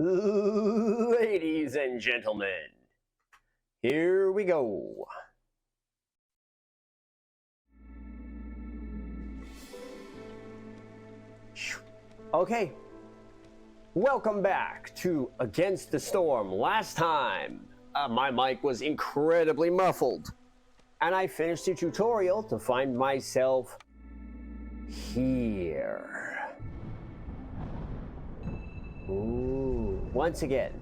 Ladies and gentlemen, here we go. Okay, welcome back to Against the Storm. Last time, my mic was incredibly muffled, and I finished the tutorial to find myself here. Ooh. Once again,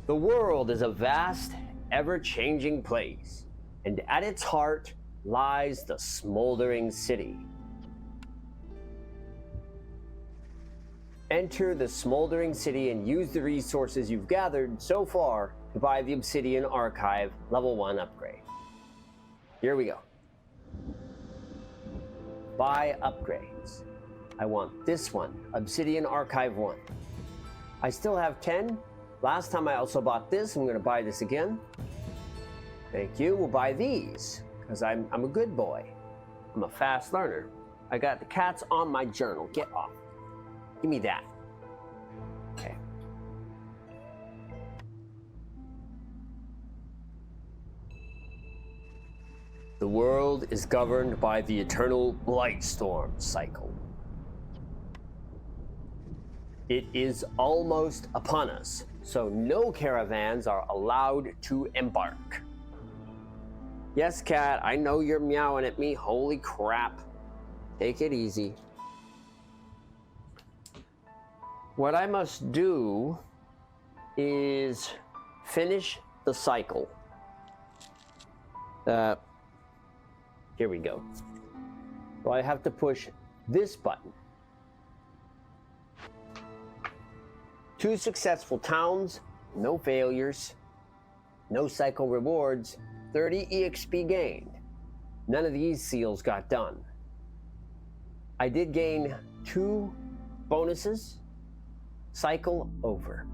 the world is a vast, ever-changing place, and at its heart lies the smoldering city. Enter the smoldering city and use the resources you've gathered so far to buy the Obsidian Archive Level 1 upgrade. Here we go. Buy upgrades. I want this one, Obsidian Archive 1. I still have 10. Last time I also bought this. I'm going to buy this again. Thank you. We'll buy these because I'm a good boy. I'm a fast learner. I got the cats on my journal. Get off. Give me that. Okay. The world is governed by the eternal Blightstorm cycle. It is almost upon us, so no caravans are allowed to embark. Yes, cat, I know you're meowing at me. Holy crap. Take it easy. What I must do is finish the cycle. Here we go. So I have to push this button. 2 successful towns, no failures, no cycle rewards, 30 EXP gained. None of these seals got done. I did gain 2 bonuses. Cycle over.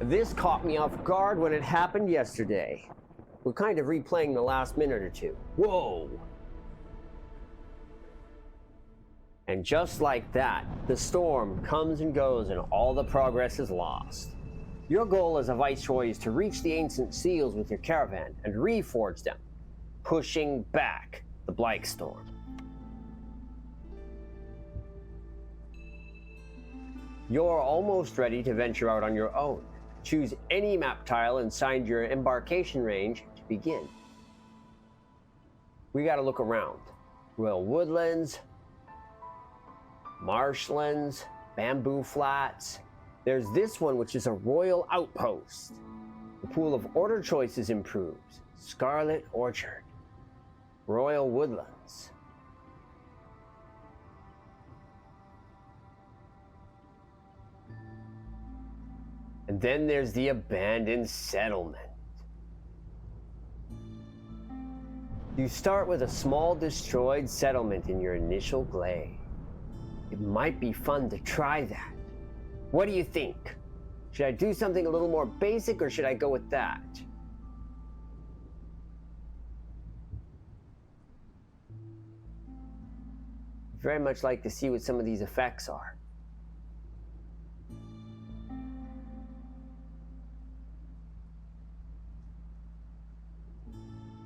This caught me off guard when it happened yesterday. We're kind of replaying the last minute or two. Whoa! And just like that, the storm comes and goes and all the progress is lost. Your goal as a viceroy is to reach the ancient seals with your caravan and reforge them, pushing back the Blightstorm. You're almost ready to venture out on your own. Choose any map tile inside your embarkation range to begin. We gotta look around. Royal woodlands, marshlands, bamboo flats. There's this one which is a royal outpost. The pool of order choices improves. Scarlet Orchard. Royal woodlands. And then there's the abandoned settlement. You start with a small destroyed settlement in your initial glade. It might be fun to try that. What do you think? Should I do something a little more basic or should I go with that? I'd very much like to see what some of these effects are.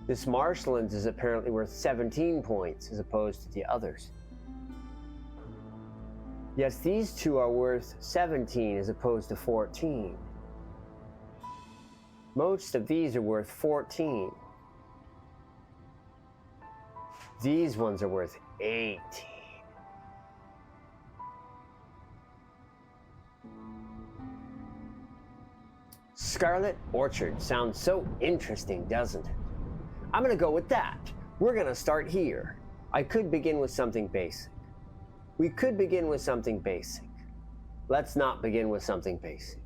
This marshlands is apparently worth 17 points as opposed to the others. Yes, these 2 are worth 17 as opposed to 14. Most of these are worth 14. These ones are worth 18. Scarlet Orchard sounds so interesting, doesn't it? I'm gonna go with that. We're gonna start here. I could begin with something basic. We could begin with something basic. Let's not begin with something basic.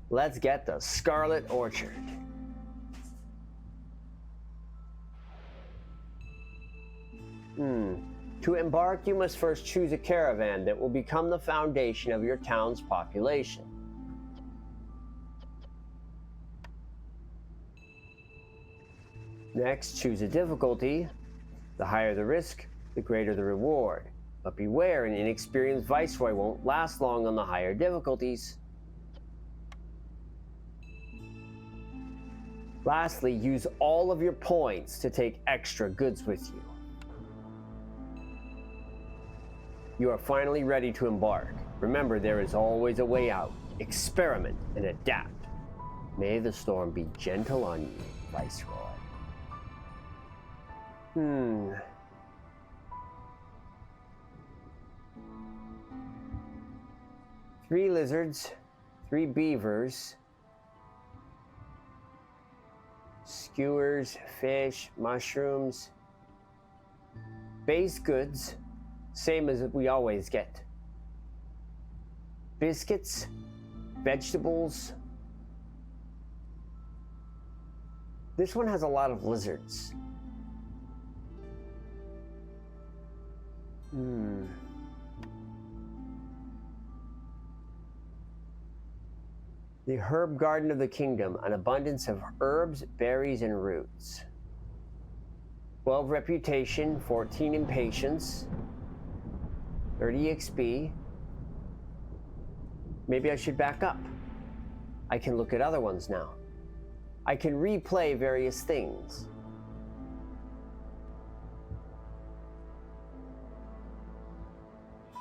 Let's get the Scarlet Orchard. To embark, you must first choose a caravan that will become the foundation of your town's population. Next, choose a difficulty. The higher the risk, the greater the reward. But beware, an inexperienced viceroy won't last long on the higher difficulties. Lastly, use all of your points to take extra goods with you. You are finally ready to embark. Remember, there is always a way out. Experiment and adapt. May the storm be gentle on you, Viceroy. 3 lizards, 3 beavers, skewers, fish, mushrooms, base goods, same as we always get. Biscuits, vegetables. This one has a lot of lizards. The herb garden of the kingdom, an abundance of herbs, berries, and roots. 12 reputation, 14 impatience, 30 XP. Maybe I should back up. I can look at other ones now. I can replay various things.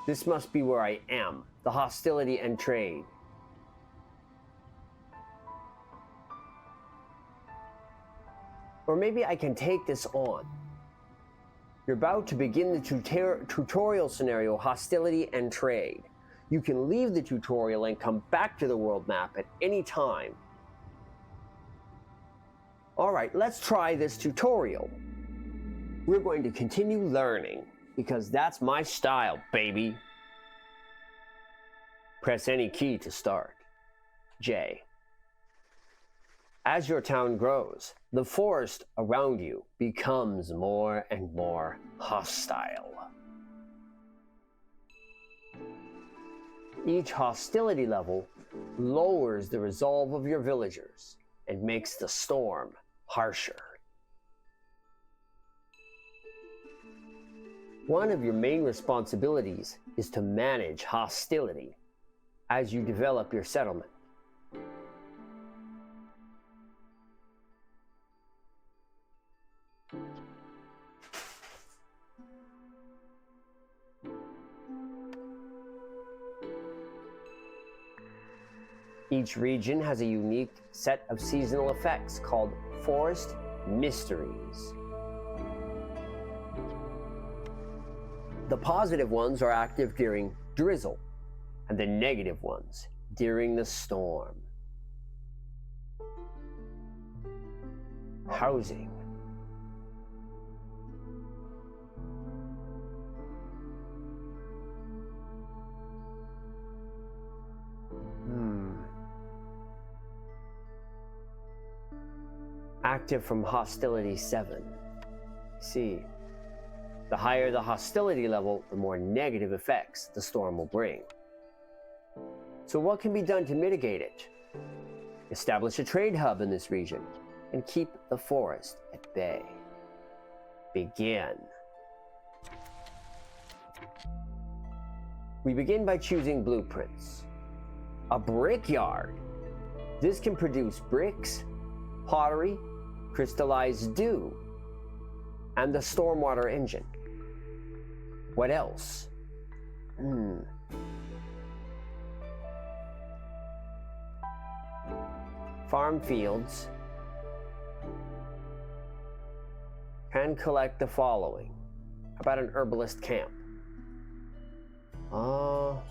This must be where I am, the hostility and trade. Or maybe I can take this on. You're about to begin the tutorial scenario, hostility and trade. You can leave the tutorial and come back to the world map at any time. All right, let's try this tutorial. We're going to continue learning because that's my style, baby. Press any key to start. J. As your town grows, the forest around you becomes more and more hostile. Each hostility level lowers the resolve of your villagers and makes the storm harsher. One of your main responsibilities is to manage hostility as you develop your settlement. Each region has a unique set of seasonal effects called forest mysteries. The positive ones are active during drizzle, and the negative ones during the storm. Housing. Active from hostility 7. See, the higher the hostility level, the more negative effects the storm will bring. So what can be done to mitigate it? Establish a trade hub in this region and keep the forest at bay. Begin. We begin by choosing blueprints. A brickyard. This can produce bricks, pottery, crystallized dew, and the stormwater engine. What else? Farm fields can collect the following. How about an herbalist camp? Well,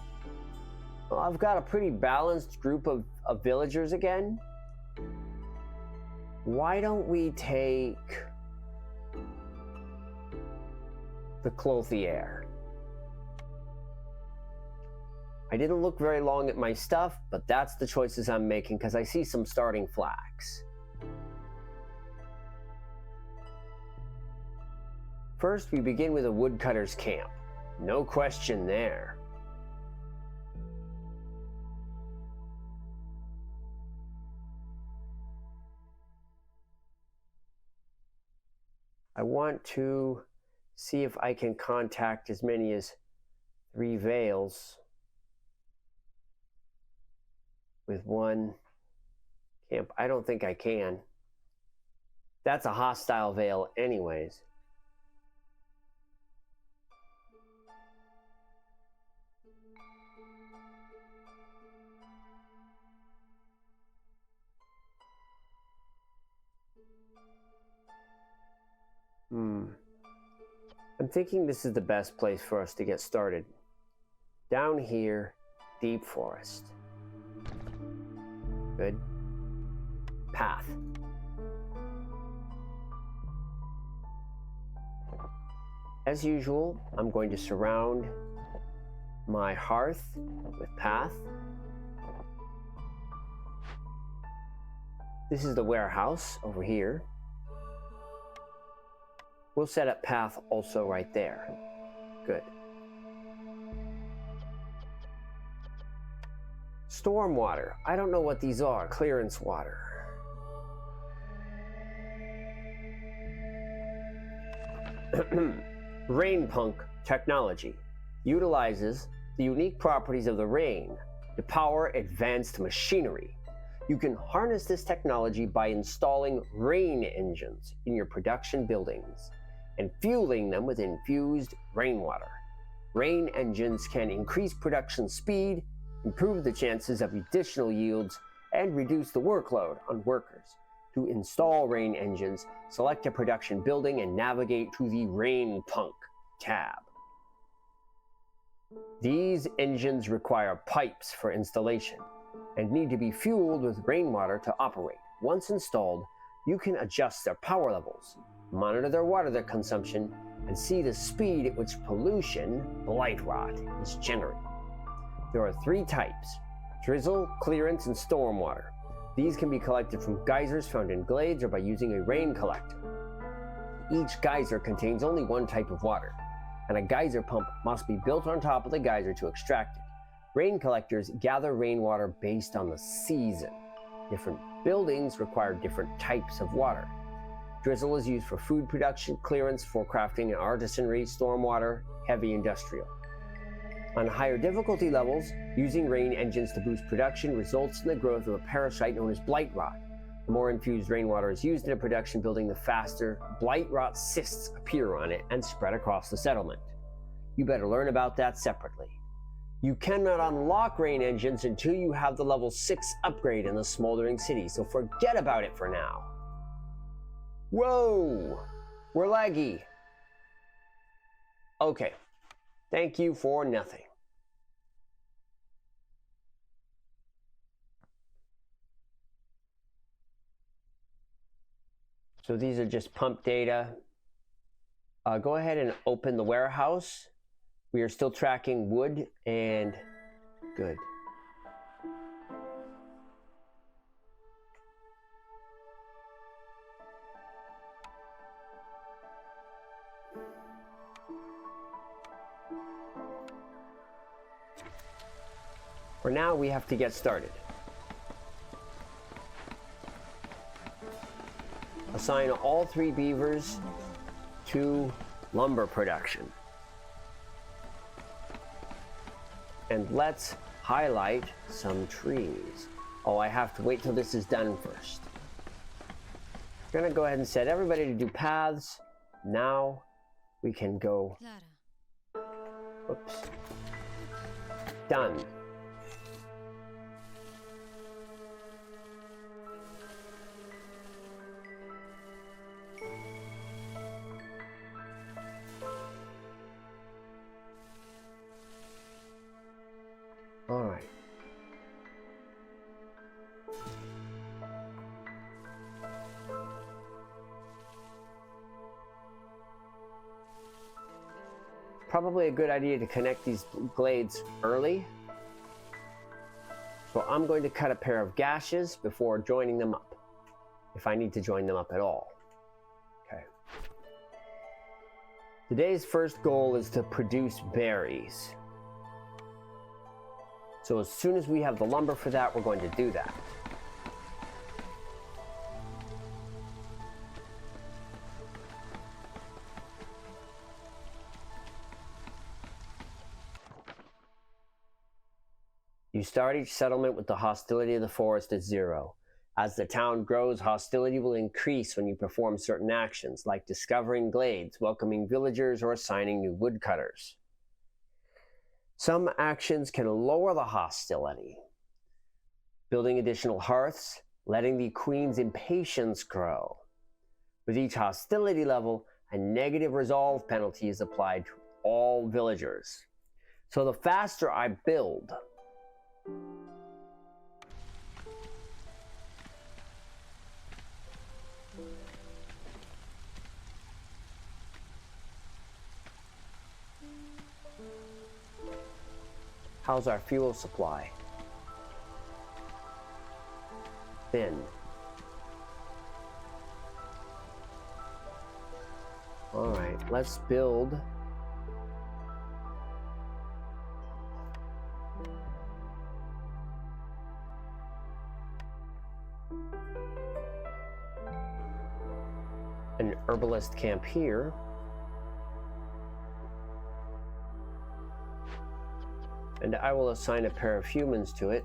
I've got a pretty balanced group of villagers again. Why don't we take the clothier? I didn't look very long at my stuff, but that's the choices I'm making because I see some starting flags. First, we begin with a woodcutter's camp. No question there. I want to see if I can contact as many as 3 veils with 1 camp. I don't think I can. That's a hostile veil anyways. I'm thinking this is the best place for us to get started. Down here, deep forest. Good. Path. As usual, I'm going to surround my hearth with path. This is the warehouse over here. We'll set up path also right there. Good. Stormwater. I don't know what these are. Clearance water. Rain punk technology utilizes the unique properties of the rain to power advanced machinery. You can harness this technology by installing rain engines in your production buildings and fueling them with infused rainwater. Rain engines can increase production speed, improve the chances of additional yields, and reduce the workload on workers. To install rain engines, select a production building and navigate to the Rain Punk tab. These engines require pipes for installation and need to be fueled with rainwater to operate. Once installed, you can adjust their power levels, monitor their water consumption, and see the speed at which pollution, blight rot, is generated. There are 3 types: drizzle, clearance, and stormwater. These can be collected from geysers found in glades or by using a rain collector. Each geyser contains only 1 type of water, and a geyser pump must be built on top of the geyser to extract it. Rain collectors gather rainwater based on the season. Different buildings require different types of water. Drizzle is used for food production, clearance for crafting and artisanry, stormwater, heavy industrial. On higher difficulty levels, using rain engines to boost production results in the growth of a parasite known as blight rot. The more infused rainwater is used in a production building, the faster blight rot cysts appear on it and spread across the settlement. You better learn about that separately. You cannot unlock rain engines until you have the level 6 upgrade in the Smoldering City, so forget about it for now. Whoa! We're laggy. Okay. Thank you for nothing. So these are just pump data. Go ahead and open the warehouse. We are still tracking wood and good. For now, we have to get started. Assign all 3 beavers to lumber production. And let's highlight some trees. Oh, I have to wait till this is done first. I'm gonna go ahead and set everybody to do paths. Now we can go. Oops. Done. All right. Probably a good idea to connect these glades early. So I'm going to cut a pair of gashes before joining them up, if I need to join them up at all. Okay. Today's first goal is to produce berries. So as soon as we have the lumber for that, we're going to do that. You start each settlement with the hostility of the forest at 0. As the town grows, hostility will increase when you perform certain actions, like discovering glades, welcoming villagers, or assigning new woodcutters. Some actions can lower the hostility, building additional hearths, letting the queen's impatience grow. With each hostility level, a negative resolve penalty is applied to all villagers. So the faster I build, how's our fuel supply? Thin. All right, let's build an herbalist camp here. And I will assign a pair of humans to it.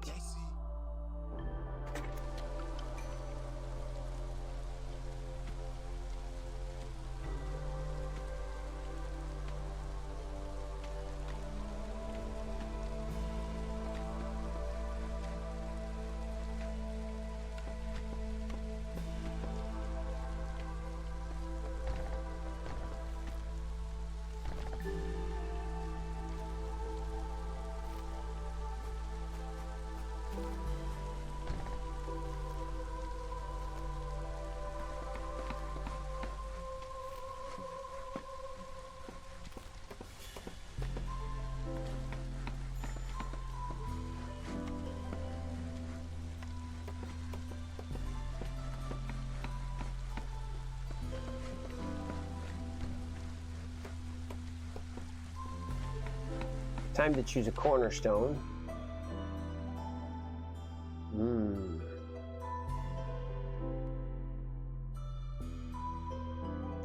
Time to choose a cornerstone.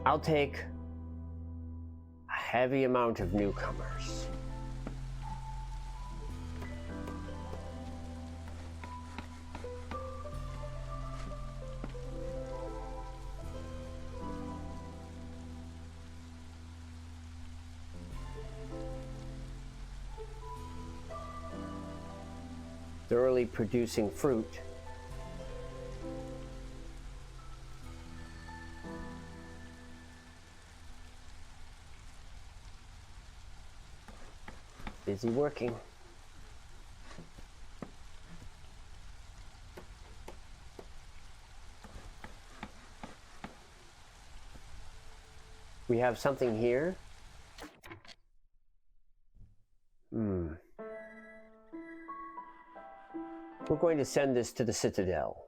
I'll take a heavy amount of newcomers. Thoroughly producing fruit. Busy working. We have something here. We're going to send this to the Citadel.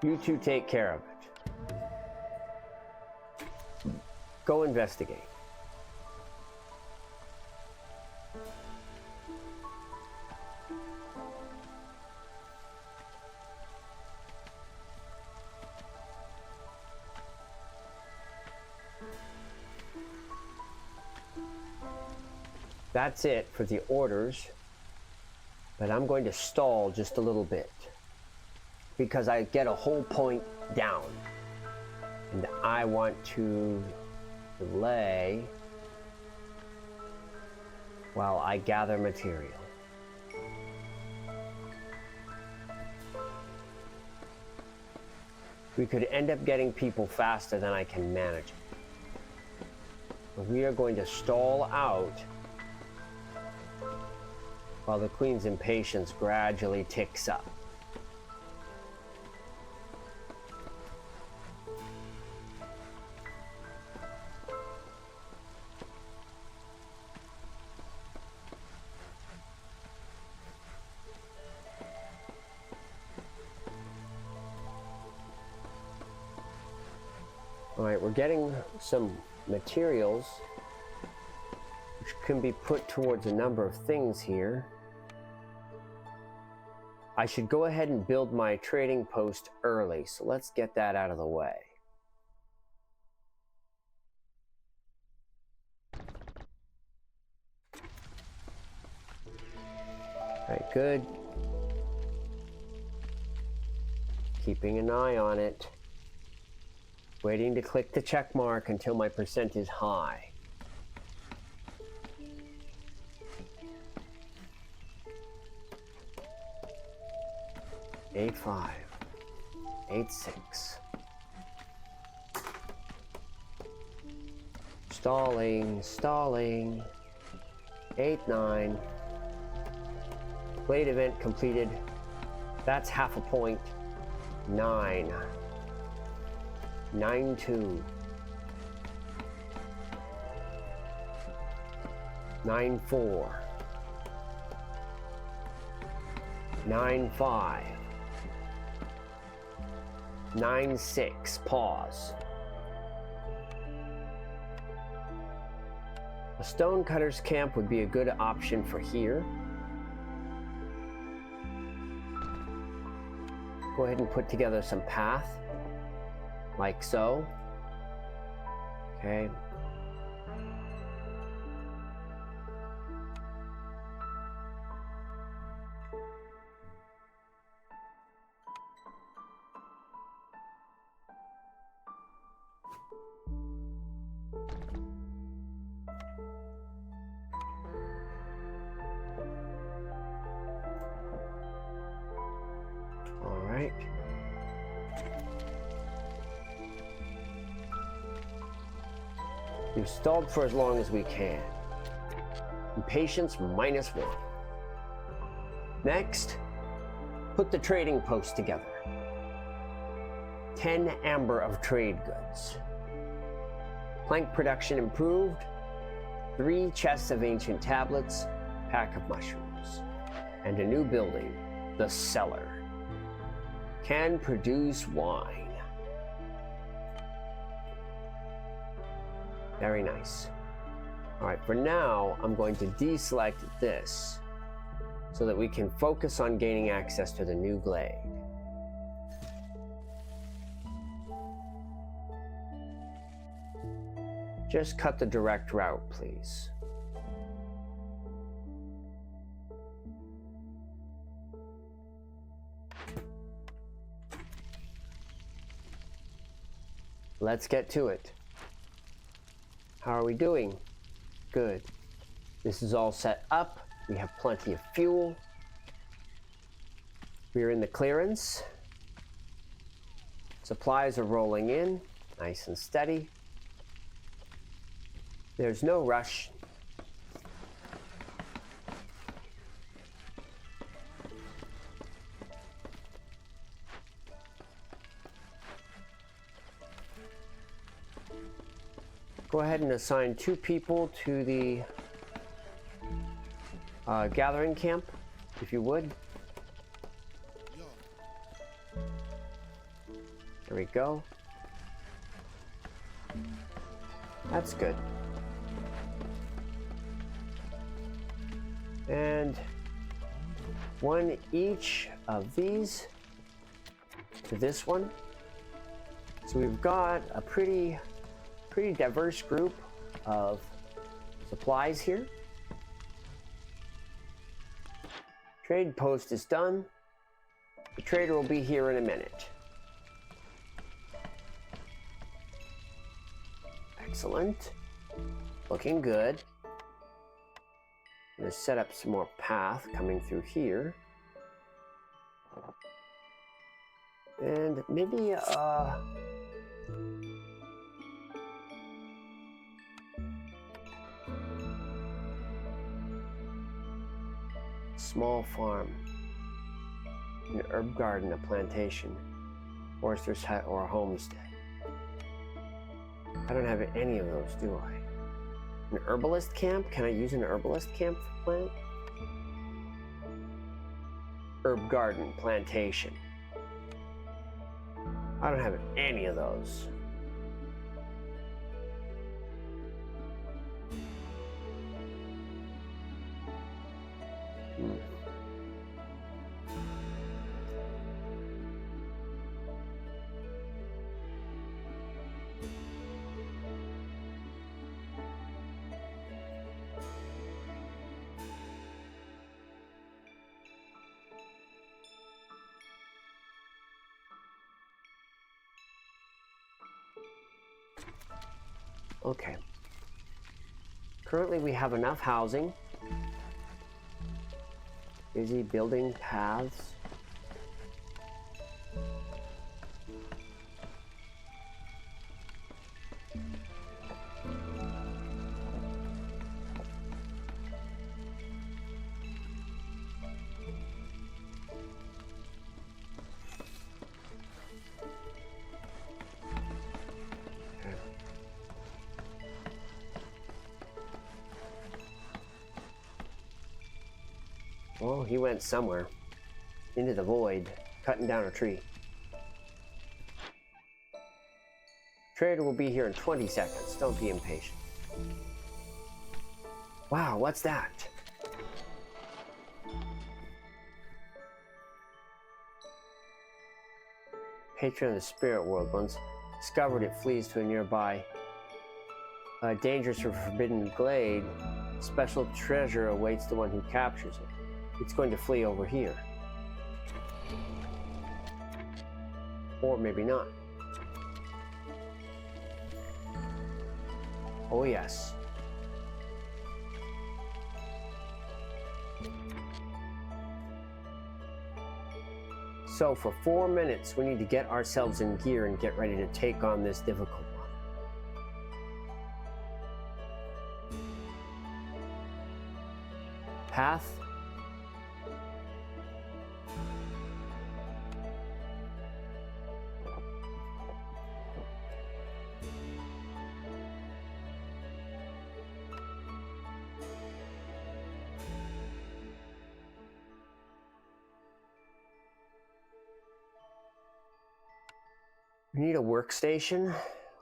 You two take care of it. Go investigate. That's it for the orders, but I'm going to stall just a little bit because I get a whole point down and I want to delay while I gather material. We could end up getting people faster than I can manage it. But we are going to stall out while the Queen's impatience gradually ticks up. All right, we're getting some materials which can be put towards a number of things here. I should go ahead and build my trading post early, so let's get that out of the way. Okay, good. Keeping an eye on it. Waiting to click the check mark until my percent is high. Eight 5, 8 6. Stalling. 8 9. Blade event completed. That's half a point. 9 9 2. 9 4. 9 5. 9 6. Pause. A stonecutter's camp would be a good option for here. Go ahead and put together some path, like so. Okay. All right. We've stalled for as long as we can. Impatience -1. Next, put the trading post together. 10 amber of trade goods. Plank production improved. 3 chests of ancient tablets, pack of mushrooms, and a new building, the cellar. Can produce wine. Very nice. All right, for now, I'm going to deselect this so that we can focus on gaining access to the new glade. Just cut the direct route, please. Let's get to it. How are we doing? Good. This is all set up. We have plenty of fuel. We are in the clearance. Supplies are rolling in, nice and steady. There's no rush. Go ahead and assign 2 people to the gathering camp, if you would. There we go. That's good. And 1 each of these to this one. So we've got a pretty diverse group of supplies here. Trade post is done. The trader will be here in a minute. Excellent. Looking good. I'm going to set up some more path coming through here. And maybe small farm, an herb garden, a plantation, forester's hut, or a homestead. I don't have any of those, do I? An herbalist camp? Can I use an herbalist camp for plant? Herb garden, plantation. I don't have any of those. Okay. Currently we have enough housing. Busy building paths. Well, he went somewhere. Into the void, cutting down a tree. Trader will be here in 20 seconds. Don't be impatient. Wow, what's that? Patron of the spirit world. Once discovered, it flees to a nearby dangerous or forbidden glade. Special treasure awaits the one who captures it. It's going to flee over here. Or maybe not. Oh yes. So for 4 minutes, we need to get ourselves in gear and get ready to take on this difficult one. Path. We need a workstation.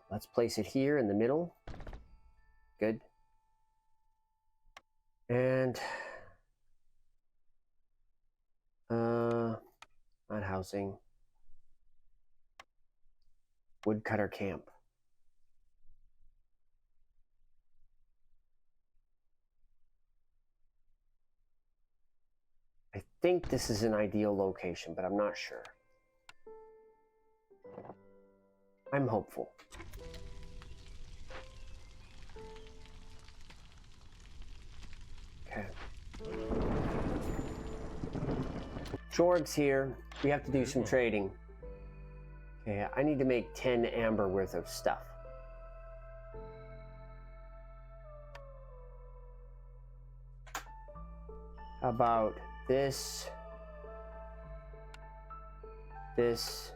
Let's place it here in the middle. Good. And not housing. Woodcutter camp. I think this is an ideal location, but I'm not sure. I'm hopeful. Okay. Jorg's here. We have to do some trading. Okay, I need to make 10 amber worth of stuff. How about this? This.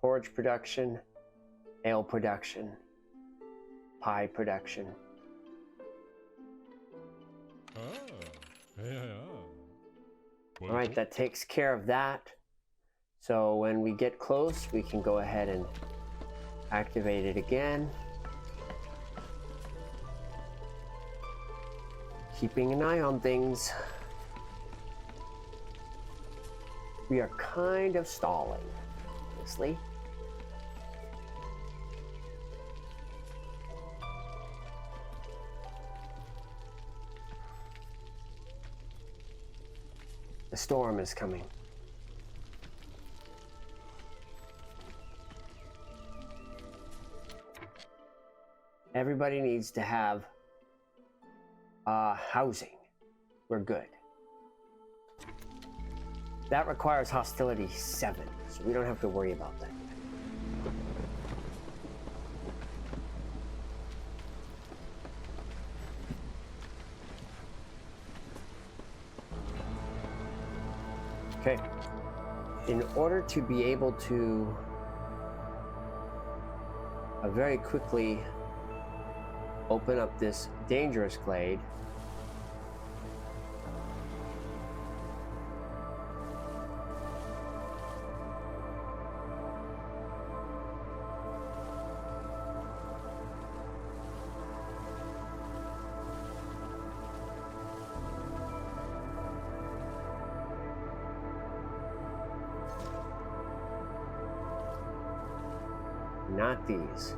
Porridge production, ale production, pie production. All right, that takes care of that. So when we get close, we can go ahead and activate it again. Keeping an eye on things. We are kind of stalling, honestly. The storm is coming. Everybody needs to have housing. We're good. That requires hostility 7, so we don't have to worry about that. Okay. In order to be able to very quickly open up this dangerous glade, not these.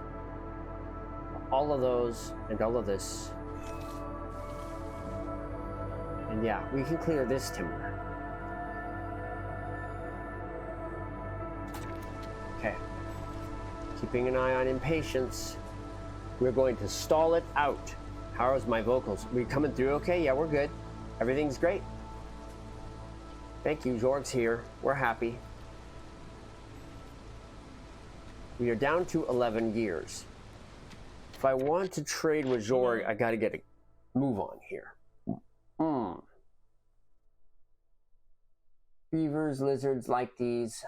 All of those and all of this. And yeah, we can clear this timber. Okay. Keeping an eye on impatience. We're going to stall it out. How's my vocals? We coming through okay? Yeah, we're good. Everything's great. Thank you, Jorg's here. We're happy. We are down to 11 gears. If I want to trade with Jorg, I gotta get a move on here. Beavers, lizards like these.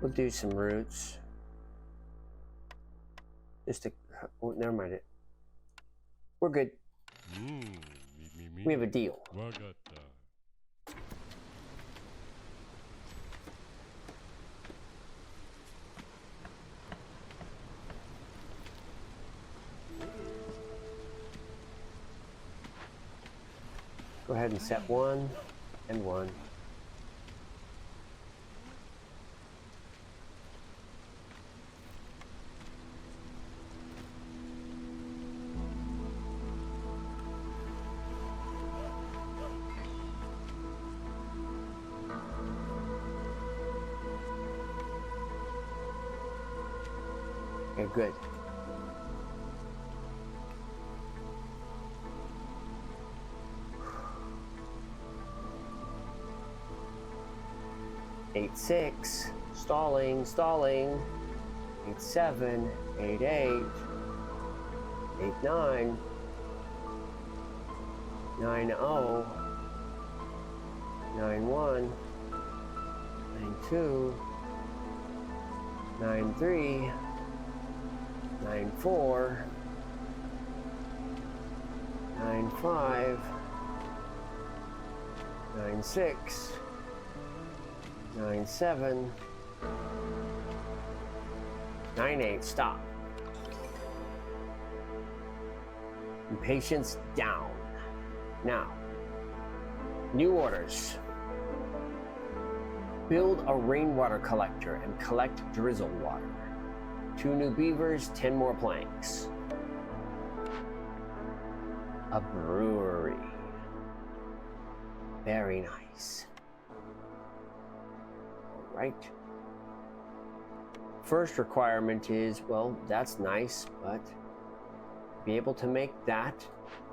We'll do some roots. Just to, oh, never mind it. We're good. We have a deal. Go ahead and set 1 and 1. Okay, good. Eight, 6, stalling. 8, 7, 8, 8, 8, 9, 9, 0, 9, 1, 9, 2, 9, 3, 9, 4, 9, 5, 9, 6, 9, 7, 9, 8, stop. Impatience down. Now, new orders. Build a rainwater collector and collect drizzle water. 2 new beavers, 10 more planks. A brewery. Very nice. All right. First requirement is, well, that's nice, but to be able to make that,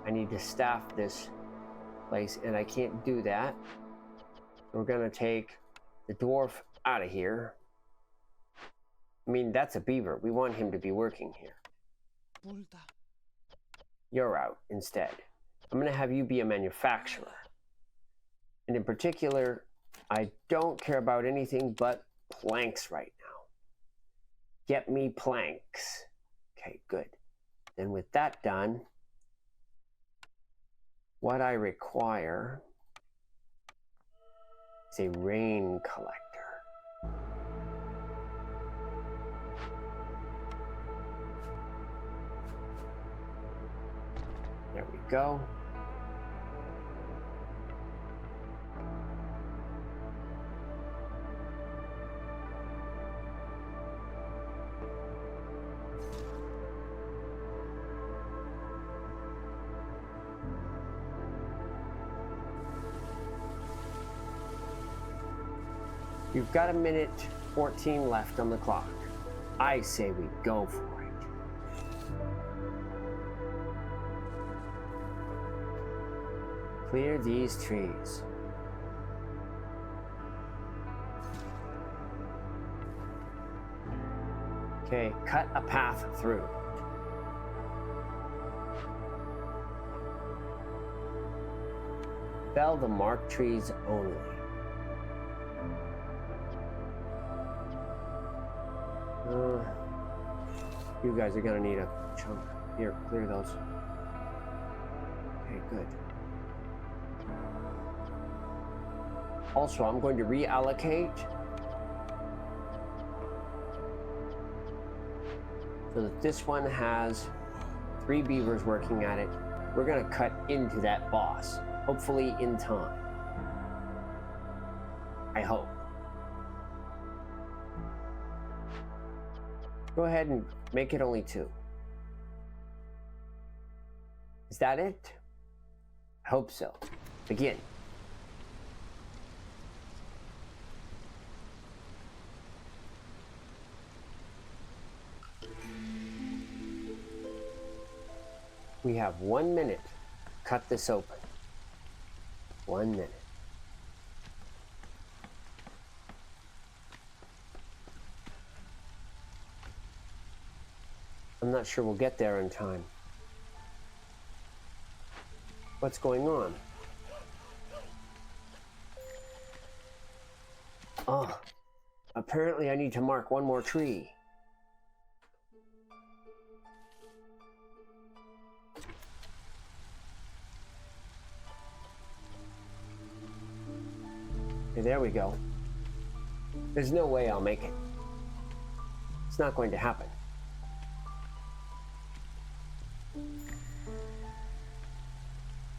I need to staff this place, and I can't do that. We're gonna take the dwarf out of here. I mean, that's a beaver. We want him to be working here. You're out instead. I'm going to have you be a manufacturer. And in particular, I don't care about anything but planks right now. Get me planks. Okay, good. Then with that done, what I require is a rain collector. There we go. You've got 1:14 left on the clock. I say we go for it. Clear these trees. Okay, cut a path through. Fell the marked trees only. You guys are gonna need a chunk. Here, clear those. Okay, good. Also, I'm going to reallocate so that this one has 3 beavers working at it. We're gonna cut into that boss, hopefully in time. I hope. Go ahead and make it only 2. Is that it? I hope so. Begin. We have 1 minute. Cut this open. 1 minute. I'm not sure we'll get there in time. What's going on? Oh, apparently I need to mark 1 more tree. Okay, there we go. There's no way I'll make it. It's not going to happen.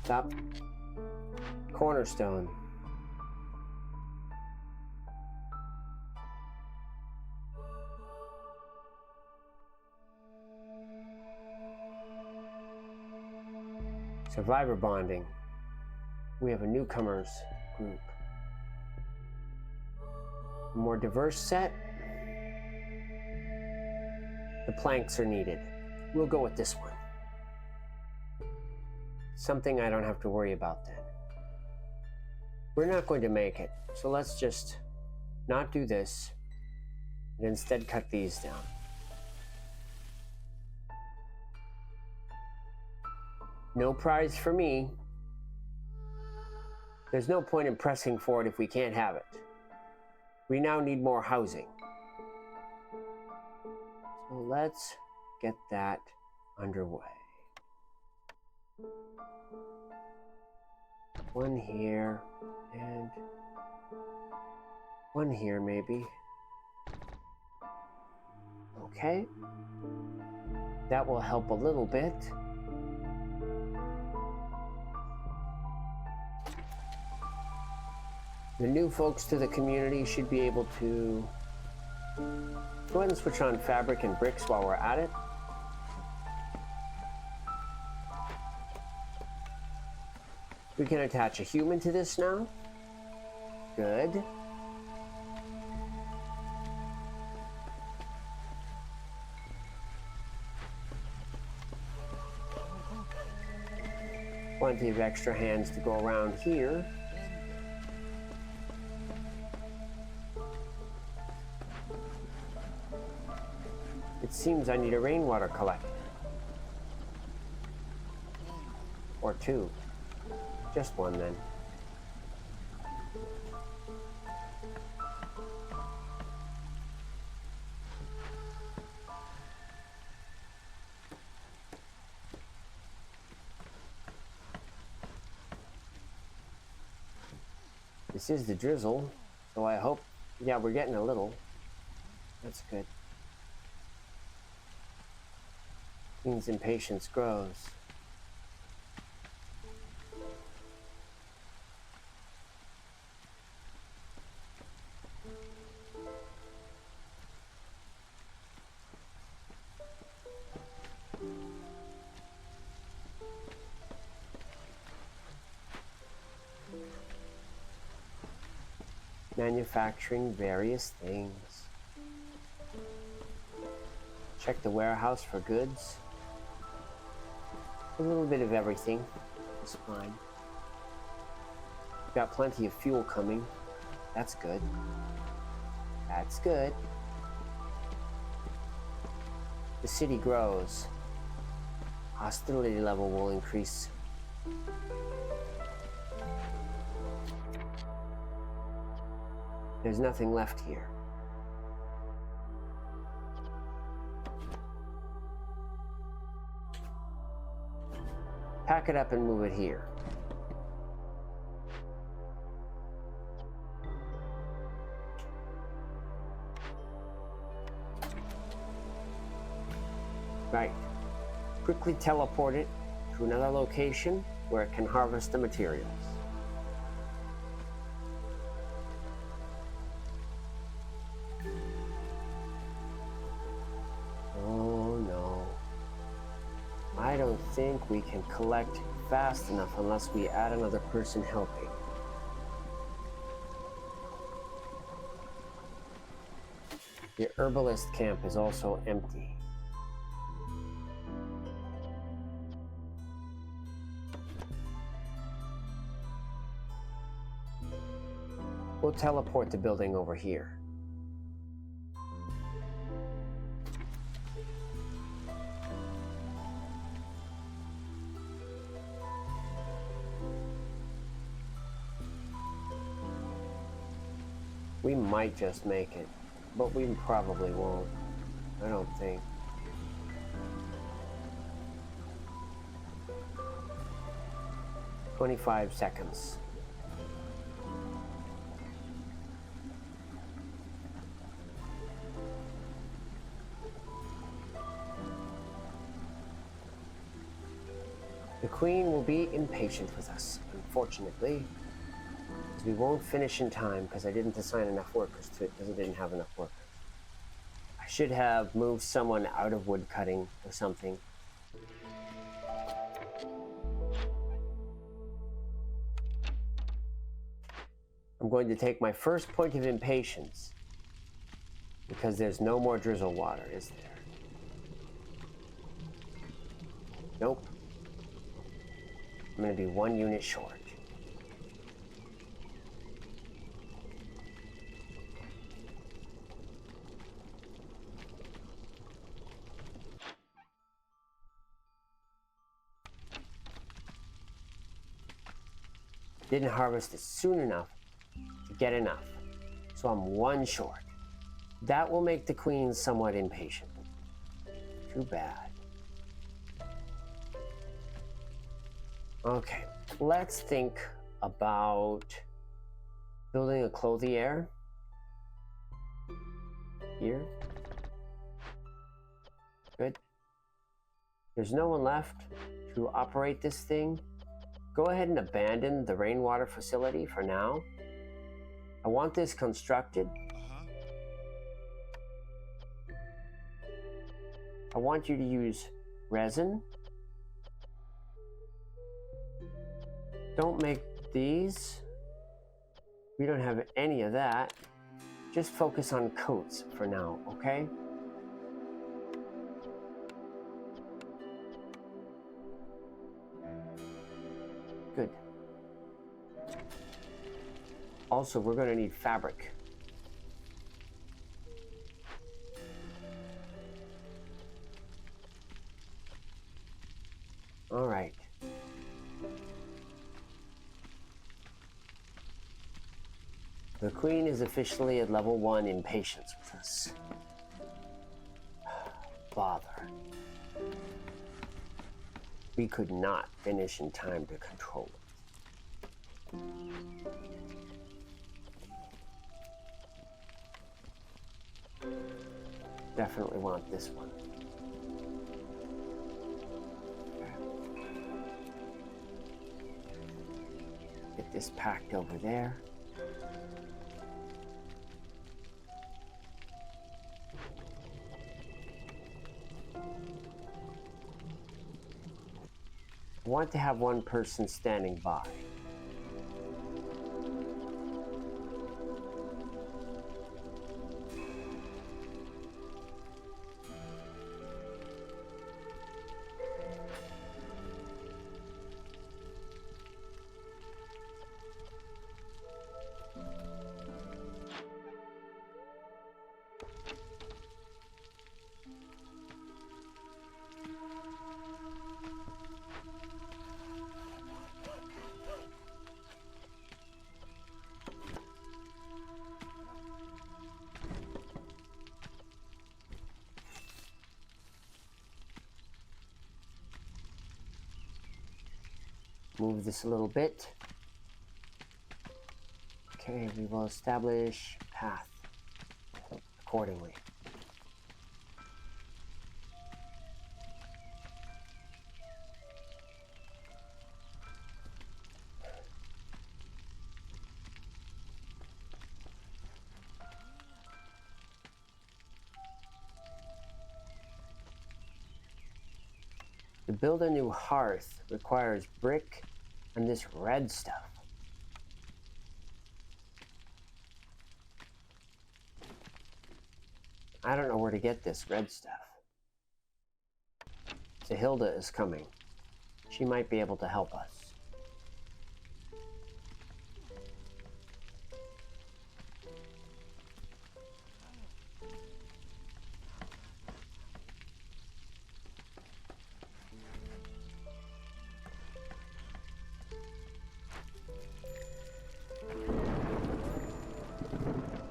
Stop. Cornerstone. Survivor bonding. We have a newcomers group. A more diverse set. The planks are needed. We'll go with this one. Something I don't have to worry about then. We're not going to make it, so let's just not do this and instead cut these down. No prize for me. There's no point in pressing for it if we can't have it. We now need more housing. So let's get that underway. 1 here, and 1 here maybe. Okay. That will help a little bit. The new folks to the community should be able to go ahead and switch on fabric and bricks while we're at it. We can attach a human to this now. Good. Plenty of extra hands to go around here. It seems I need a rainwater collector. Or 2. Just 1 then. This is the drizzle, so I hope, yeah, we're getting a little. That's good. Means impatience grows. manufacturing various things. Check the warehouse for goods. A little bit of everything is fine. Got plenty of fuel coming. That's good. That's good. The city grows. Hostility level will increase. There's nothing left here. Pack it up and move it here. Right. Quickly teleport it to another location where it can harvest the materials. Oh no. I don't think we can collect fast enough unless we add another person helping. The herbalist camp is also empty. We'll teleport the building over here. We might just make it, but we probably won't. I don't think. "25 seconds. The Queen will be impatient with us, unfortunately, because we won't finish in time because I didn't assign enough workers to it because it didn't have enough workers. I should have moved someone out of wood cutting or something. I'm going to take my first point of impatience because there's no more drizzle water, is there? Nope. I'm going to be 1 unit short. Didn't harvest it soon enough to get enough, so I'm 1 short. That will make the Queen somewhat impatient. Too bad. Okay, let's think about building a clothier here. Good. There's no one left to operate this thing. Go ahead and abandon the rainwater facility for now. I want this constructed. I want you to use resin. Don't make these. We don't have any of that. Just focus on coats for now, okay? Good. Also, we're going to need fabric. All right. The Queen is officially at level 1 in patience with us. Bother. We could not finish in time to control it. Definitely want this one. Get this packed over there. I want to have 1 person standing by. Move this a little bit. Okay, we will establish path accordingly. To build a new hearth requires brick and this red stuff. I don't know where to get this red stuff. Zahilda is coming. She might be able to help us.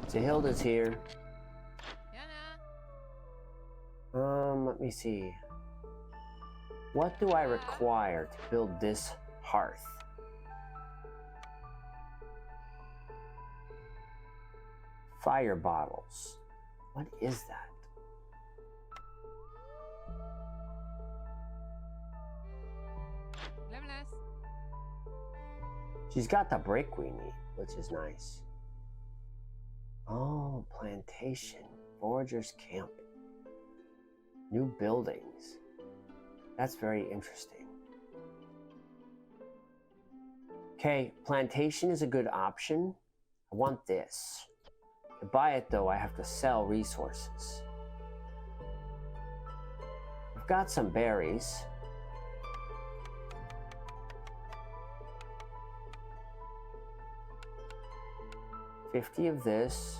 Zahilda's here. Let me see. What do I require to build this hearth? Fire bottles. What is that? She's got the brick we need, which is nice. Oh, plantation. Foragers camp. New buildings. That's very interesting. Okay, plantation is a good option. I want this. To buy it though, I have to sell resources. I've got some berries. $50 of this.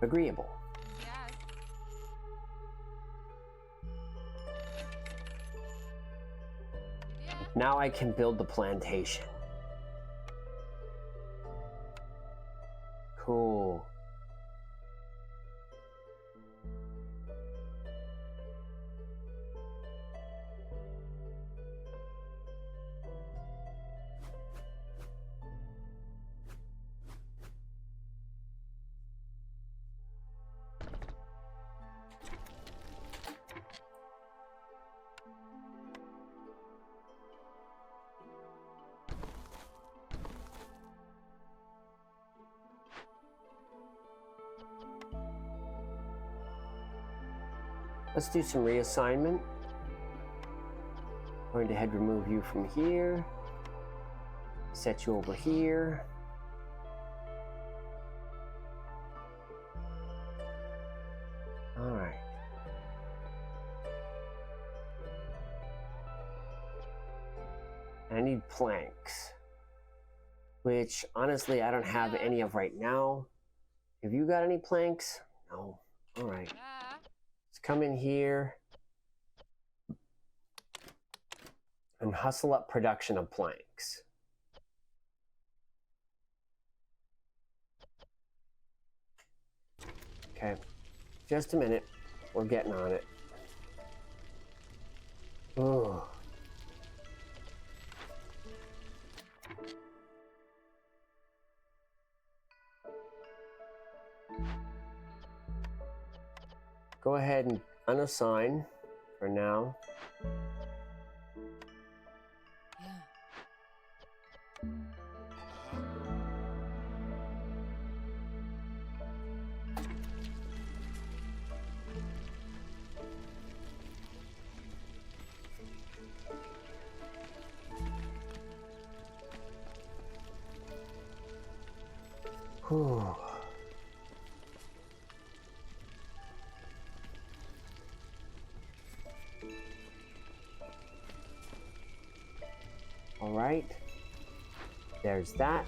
Agreeable. Yes. Yeah. Now I can build the plantation. Cool. Let's do some reassignment. Going to head remove you from here. Set you over here. All right. I need planks, which honestly I don't have any of right now. Have you got any planks? No. All right. Let's come in here and hustle up production of planks. Okay, just a minute. We're getting on it. Ooh. Go ahead and unassign for now. Whew. All right. There's that.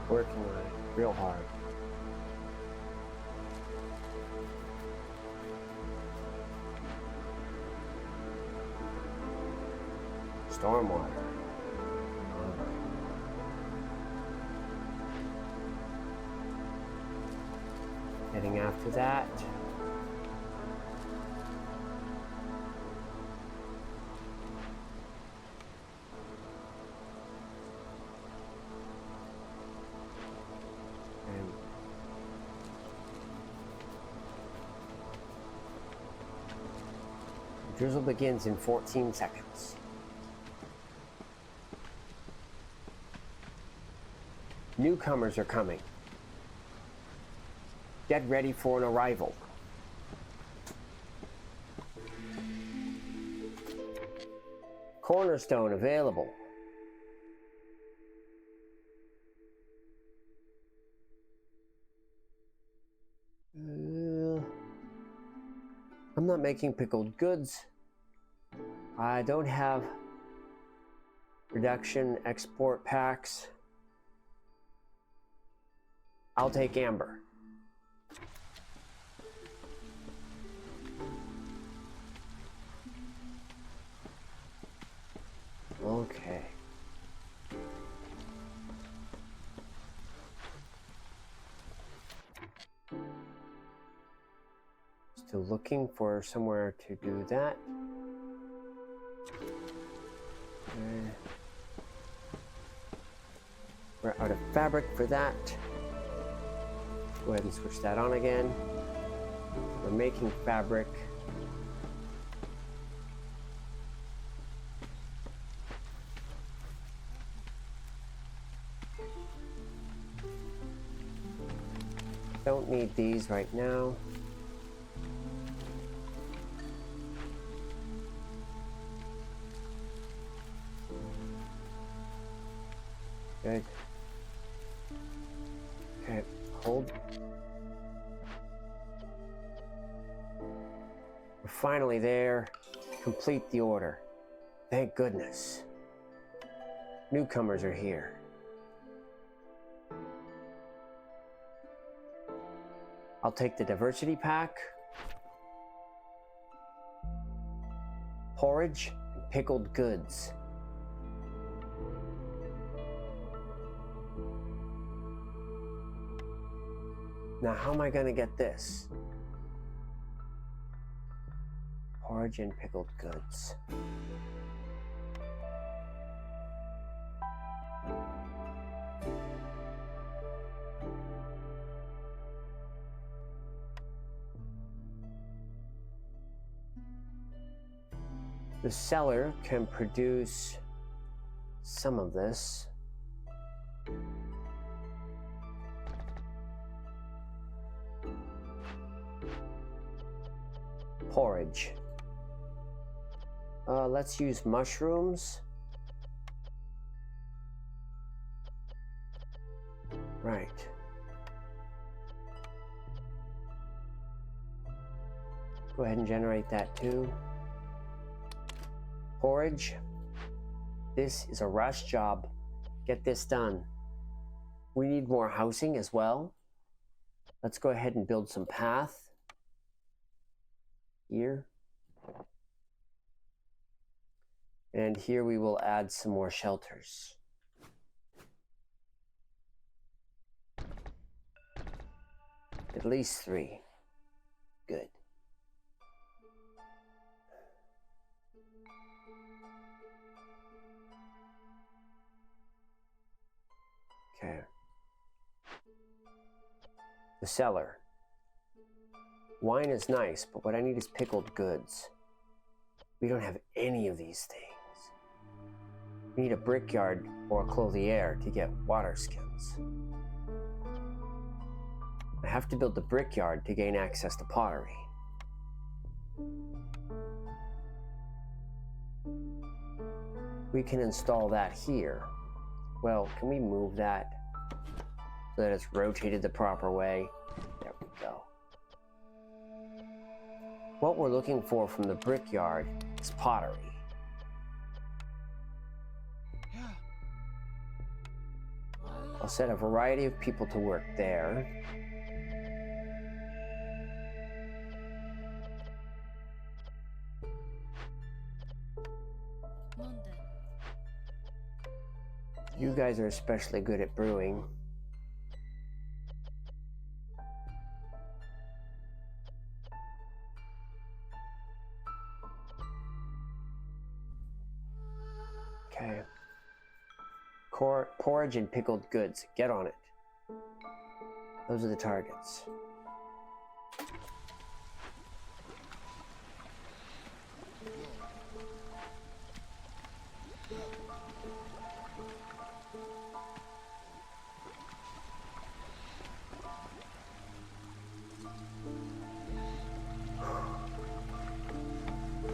Working on it real hard. Stormwater. Heading after that. Drizzle begins in 14 seconds. Newcomers are coming. Get ready for an arrival. Cornerstone available. I'm not making pickled goods. I don't have reduction export packs. I'll take amber. Okay. Still looking for somewhere to do that. We're out of fabric for that. Go ahead and switch that on again. We're making fabric. Don't need these right now. Good. Okay, hold. We're finally there. Complete the order. Thank goodness. Newcomers are here. I'll take the diversity pack. Porridge and pickled goods. Now, how am I going to get this? Porridge and pickled goods. The cellar can produce some of this. Porridge. Let's use mushrooms. Right. Go ahead and generate that too. Porridge. This is a rush job. Get this done. We need more housing as well. Let's go ahead and build some path here. And here we will add some more shelters. At least 3. Good. Okay. The cellar. Wine is nice, but what I need is pickled goods. We don't have any of these things. We need a brickyard or a clothier to get water skins. I have to build the brickyard to gain access to pottery. We can install that here. Well, can we move that so that it's rotated the proper way? There we go. What we're looking for from the brickyard is pottery. I'll set a variety of people to work there. You guys are especially good at brewing. Okay. Porridge and pickled goods. Get on it. Those are the targets.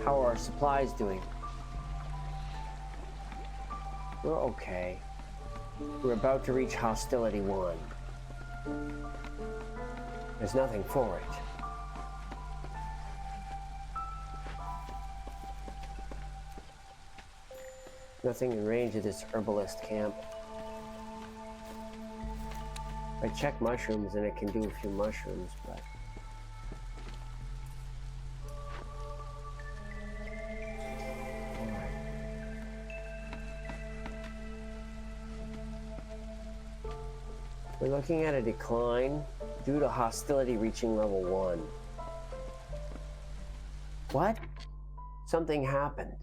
How are our supplies doing? We're okay. We're about to reach hostility 1. There's nothing for it. Nothing in range of this herbalist camp. I check mushrooms and it can do a few mushrooms, but... We're looking at a decline due to hostility reaching level 1. What? Something happened.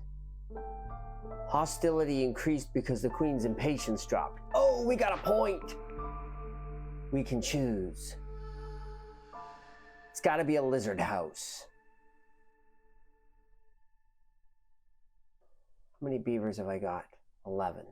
Hostility increased because the Queen's impatience dropped. Oh, we got a point! We can choose. It's gotta be a lizard house. How many beavers have I got? 11.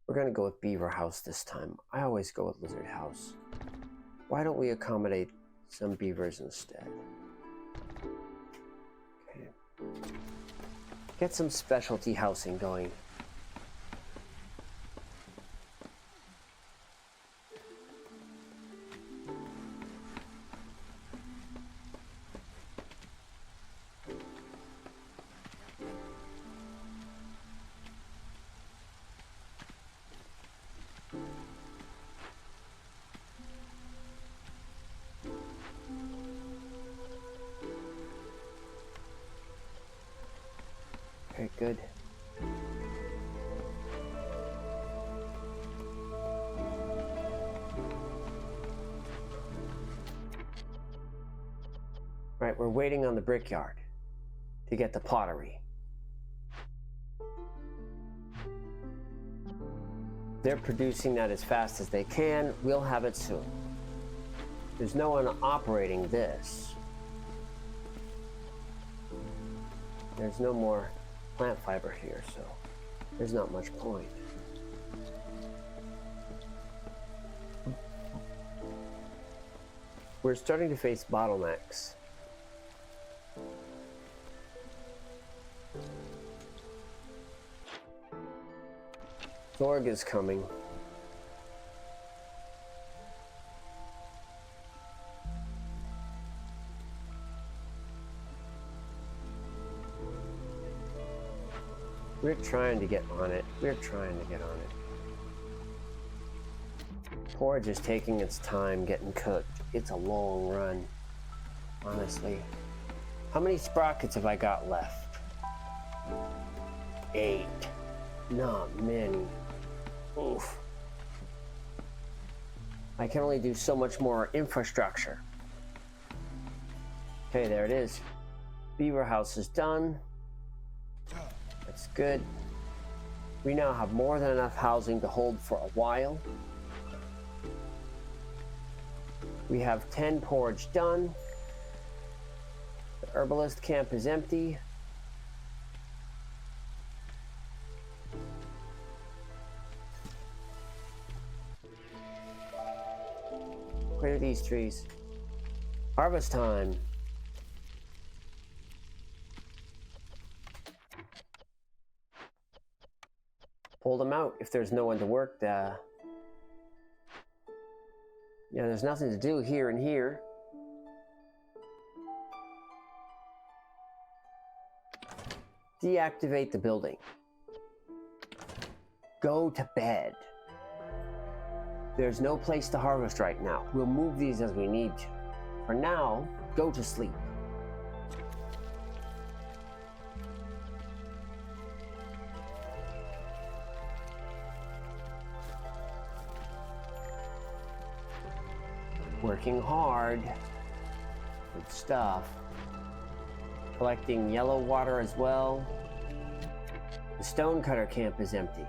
We're gonna go with beaver house this time. I always go with lizard house. Why don't we accommodate some beavers instead? Okay. Get some specialty housing going. Okay, good. Right, we're waiting on the brickyard to get the pottery. They're producing that as fast as they can. We'll have it soon. There's no one operating this. There's no more plant fiber here, so there's not much point. We're starting to face bottlenecks. Thorg is coming. We're trying to get on it. We're trying to get on it. Porridge is taking its time getting cooked. It's a long run, honestly. How many sprockets have I got left? 8. Not many. Oof. I can only do so much more infrastructure. Okay, there it is. Beaver house is done. That's good. We now have more than enough housing to hold for a while. We have 10 porridge done. The herbalist camp is empty. Clear these trees. Harvest time. Pull them out if there's no one to work. Yeah, there's nothing to do here and here. Deactivate the building. Go to bed. There's no place to harvest right now. We'll move these as we need to. For now, go to sleep. Working hard. Good stuff. Collecting yellow water as well. The stonecutter camp is empty.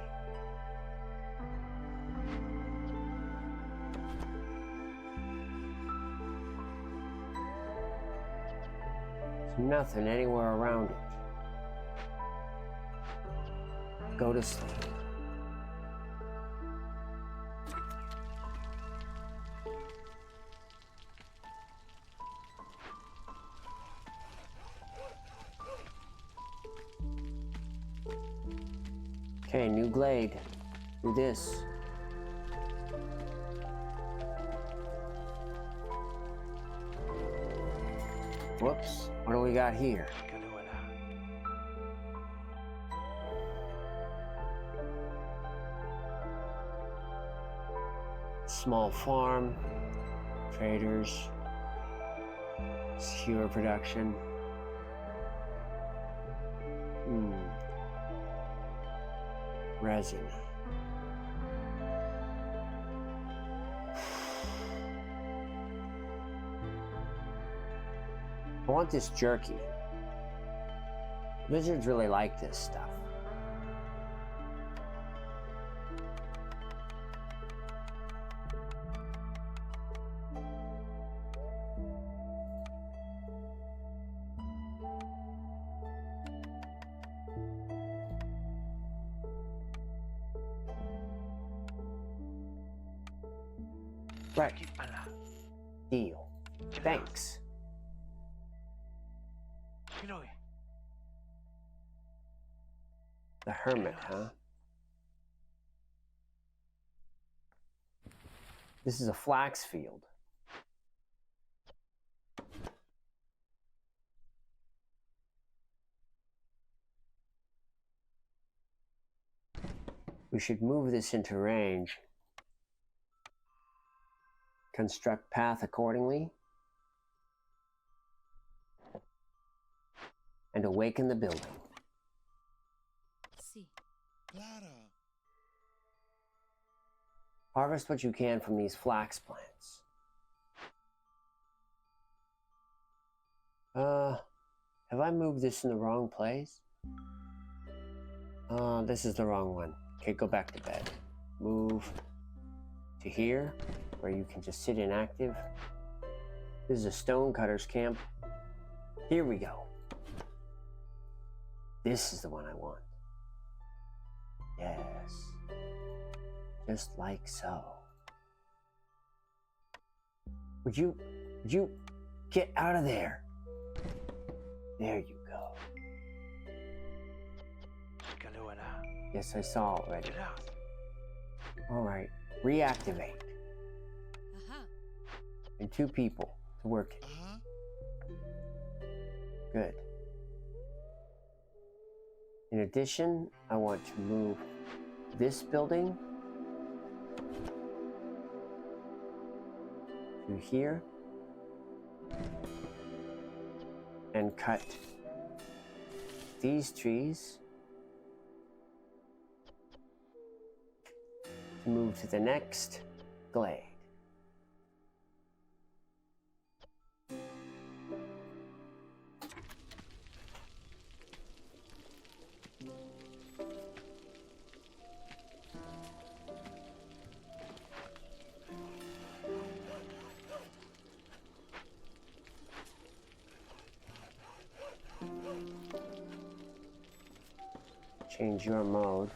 There's nothing anywhere around it. Go to sleep. Okay, new glade. Do this. Whoops. What do we got here? Small farm. Traders. Skewer production. Resin. I want this jerky. Lizards really like this stuff. Right. Deal. Thanks. The hermit, huh? This is a flax field. We should move this into range. Construct path accordingly. And awaken the building. See. Harvest what you can from these flax plants. Have I moved this in the wrong place? This is the wrong one. Okay, go back to bed. Move to here, where you can just sit inactive. This is a stonecutter's camp. Here we go. This is the one I want. Yes. Just like so. Would you get out of there? There you go. Yes, I saw already. All right, reactivate. And 2 people to work it. In addition, I want to move this building to here and cut these trees to move to the next glade. Change your mode.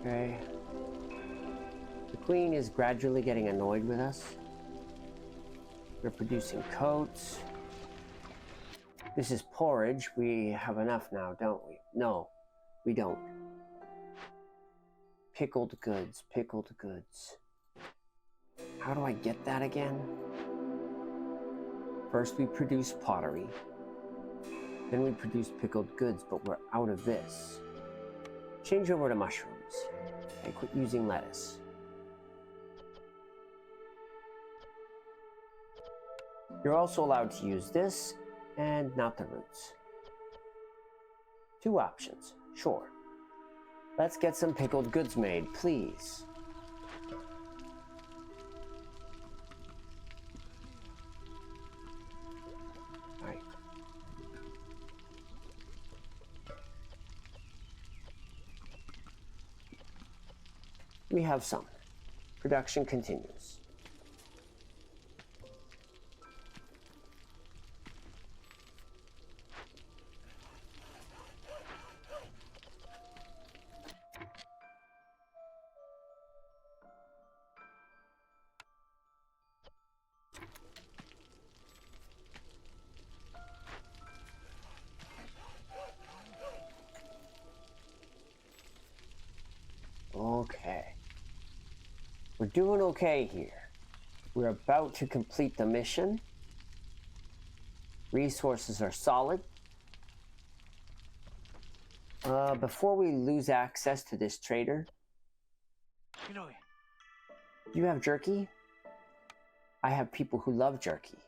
Okay. The queen is gradually getting annoyed with us. We're producing coats. This is porridge. We have enough now, don't we? No, we don't. Pickled goods, pickled goods. How do I get that again? First we produce pottery, then we produce pickled goods, but we're out of this. Change over to mushrooms. Okay, quit using lettuce. You're also allowed to use this and not the roots. 2 options, sure. Let's get some pickled goods made, please. We have some. Production continues. Okay. We're doing okay here. We're about to complete the mission. Resources are solid. Before we lose access to this trader, do you have jerky? I have people who love jerky.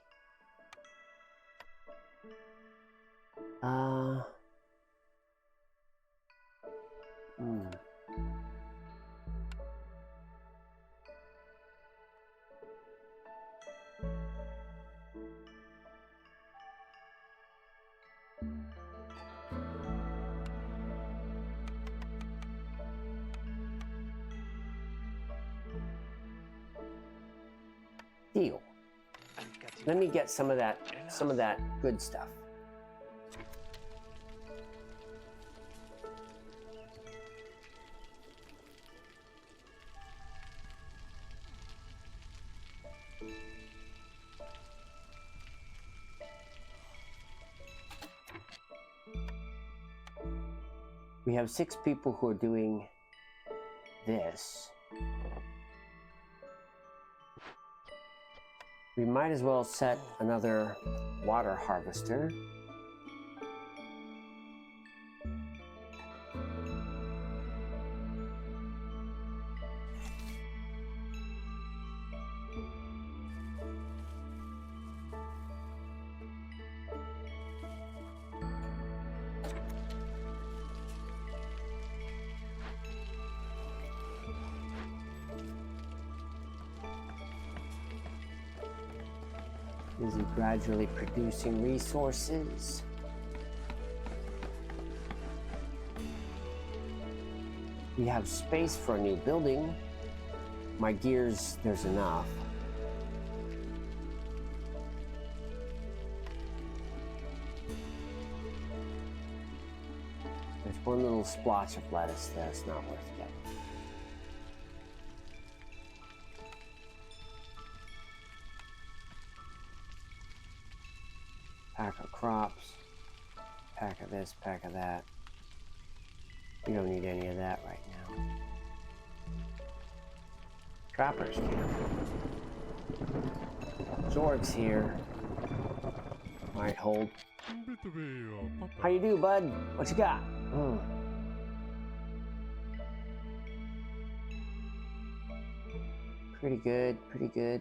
Deal. Let me get some of that good stuff. We have 6 people who are doing this. We might as well set another water harvester. Is he gradually producing resources? We have space for a new building. My gears, there's enough. There's one little splotch of lettuce that's not worth getting. Pack of crops, pack of this, pack of that. We don't need any of that right now. Trappers camp. Zorg's here. All right, hold. How you do, bud? What you got? Pretty good, pretty good.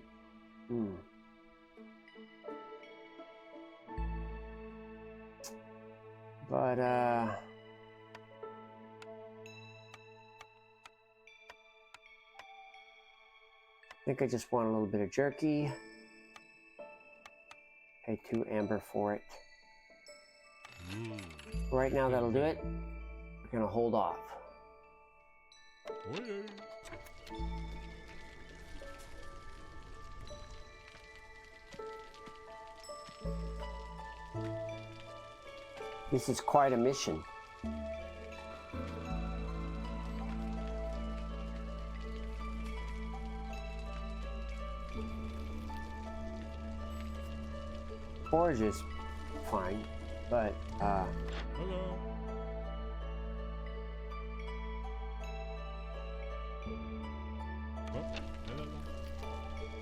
But, I think I just want a little bit of jerky. Pay 2 amber for it. Right now, that'll do it. We're gonna hold off. This is quite a mission. Forage is fine, but Hello.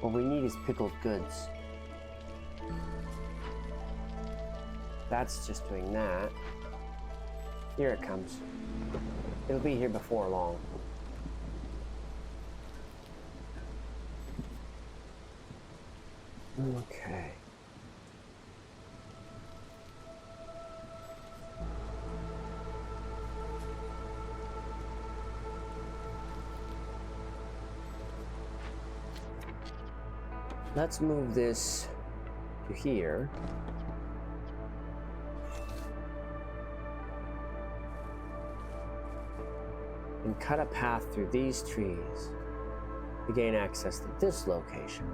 what we need is pickled goods. That's just doing that. Here it comes. It'll be here before long. Okay. Let's move this to here. And cut a path through these trees to gain access to this location.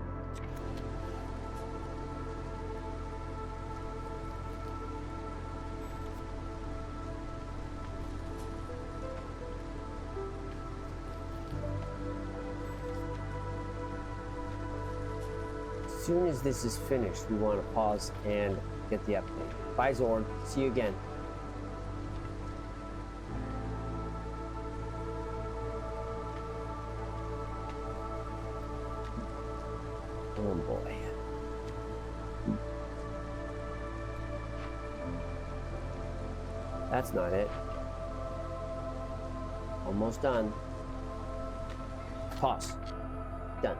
As soon as this is finished, we want to pause and get the update. Bye, Zorg. See you again. Oh boy. That's not it. Almost done. Pause. Done.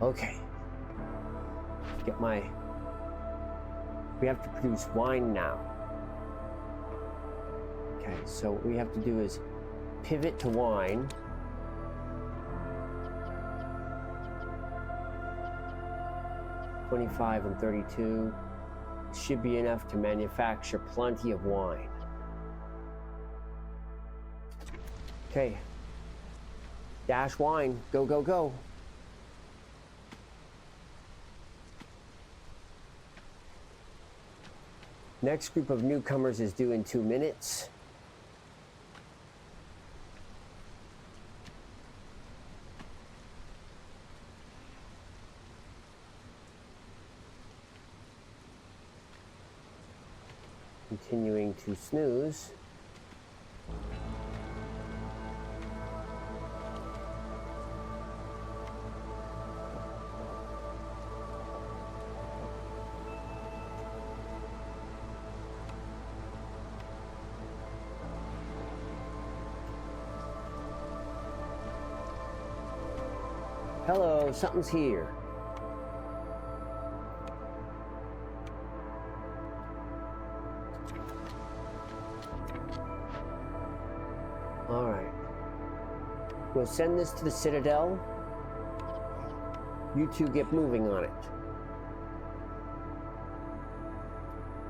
Okay. Get my... We have to produce wine now. Okay, so what we have to do is pivot to wine. $25 and $32 should be enough to manufacture plenty of wine. Okay. Dash wine. Go, go, go. Next group of newcomers is due in 2 minutes. Continuing to snooze. Hello, something's here. All right. We'll send this to the Citadel. You two get moving on it.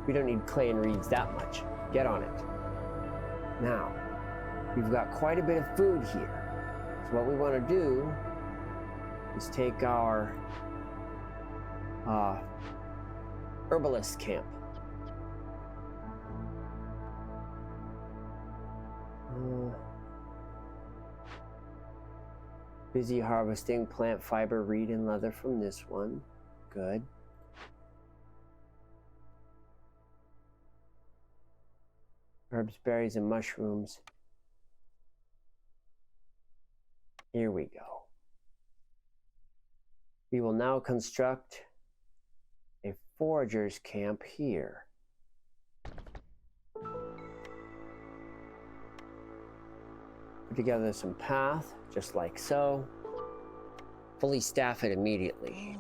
We don't need clay and reeds that much. Get on it. Now, we've got quite a bit of food here. So what we want to do is take our herbalist camp. Busy harvesting plant fiber, reed, and leather from this one. Good. Herbs, berries, and mushrooms. Here we go. We will now construct a foragers camp here. Put together some path, just like so. Fully staff it immediately.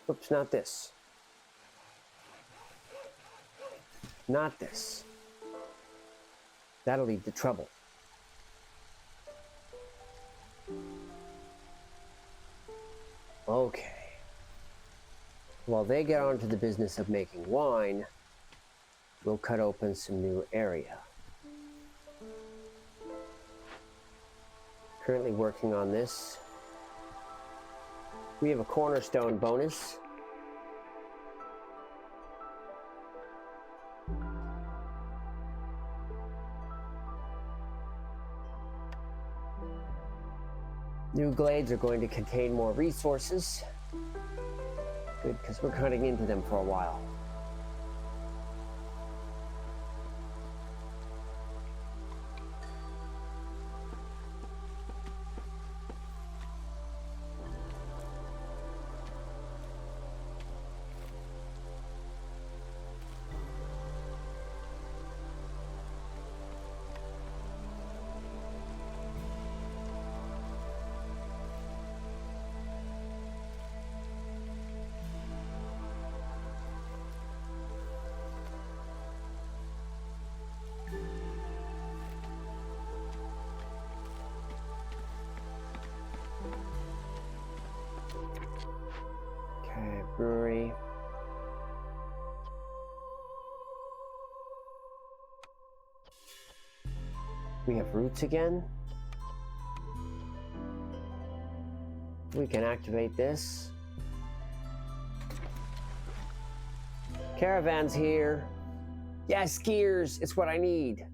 Oops, not this. Not this. That'll lead to trouble. Okay. While they get on to the business of making wine, we'll cut open some new area. Currently working on this. We have a cornerstone bonus. New glades are going to contain more resources. Good, because we're cutting into them for a while. Okay, brewery. We have roots again. We can activate this. Caravans here. Yes, gears. It's what I need.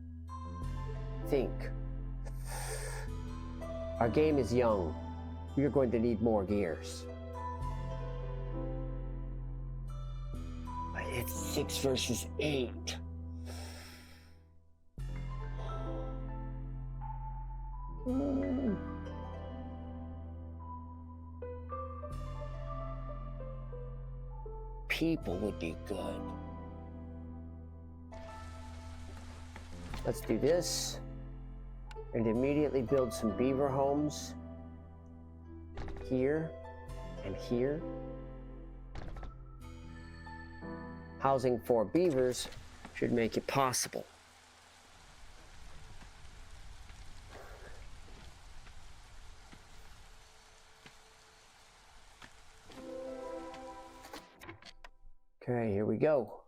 Think. Our game is young. We're going to need more gears. But it's 6 versus 8. People would be good. Let's do this and immediately build some beaver homes here and here. Housing for beavers should make it possible. Okay, here we go.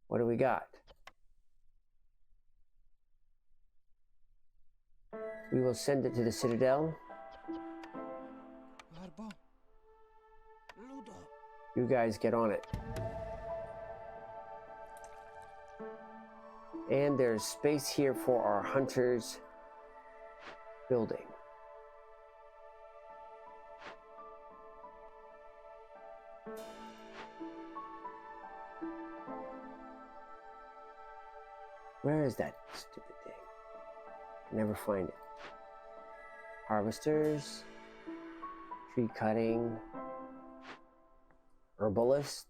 What do we got? We will send it to the Citadel. You guys get on it. And there's space here for our hunters building. Where is that stupid thing? I never find it. Harvesters, tree cutting, herbalist,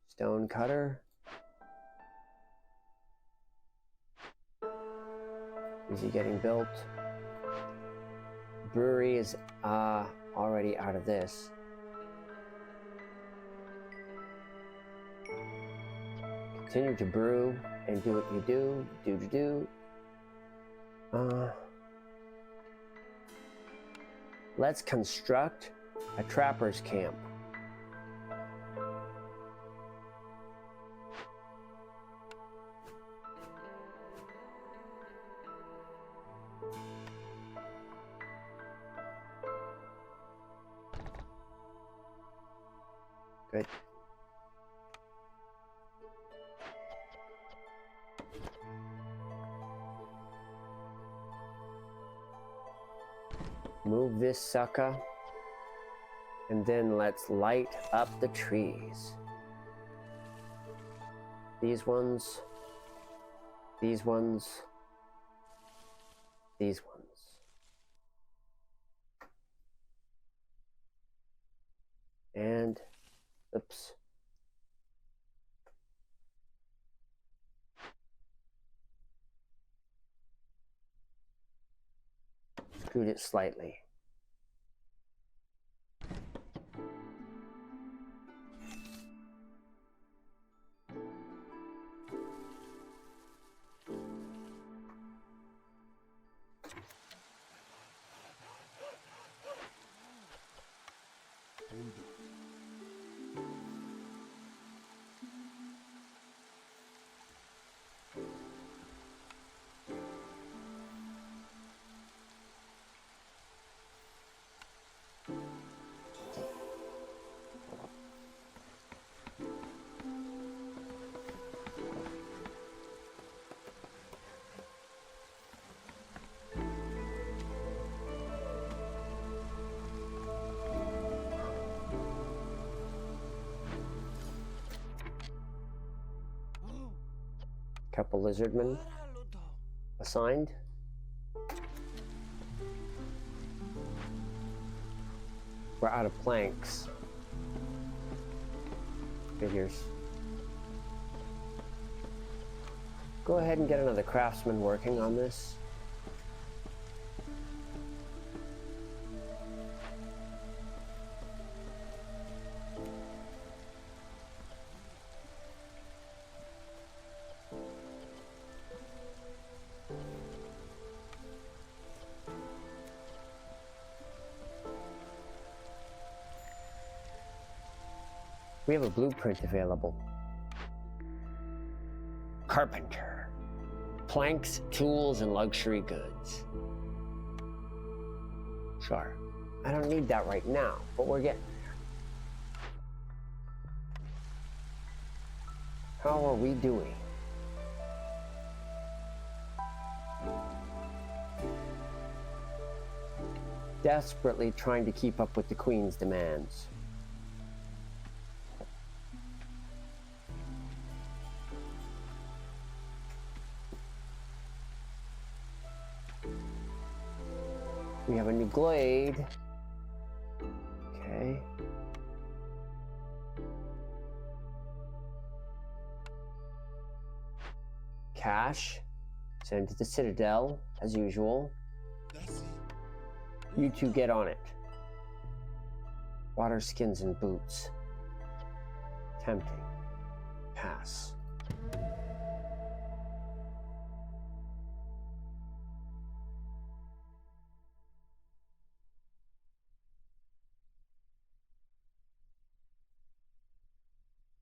stone cutter. Is he getting built? Brewery is already out of this. Continue to brew and do what you do. Let's construct a trapper's camp. Good. Move this sucker. And then let's light up the trees. These ones. These ones. These ones. And, oops. Screwed it slightly. Couple lizardmen assigned. We're out of planks. Figures. Go ahead and get another craftsman working on this. We have a blueprint available. Carpenter. Planks, tools, and luxury goods. Sure. I don't need that right now, but we're getting there. How are we doing? Desperately trying to keep up with the Queen's demands. We have a new glade. Okay. Cash. Send to the Citadel, as usual. You two get on it. Water skins and boots. Tempting. Pass.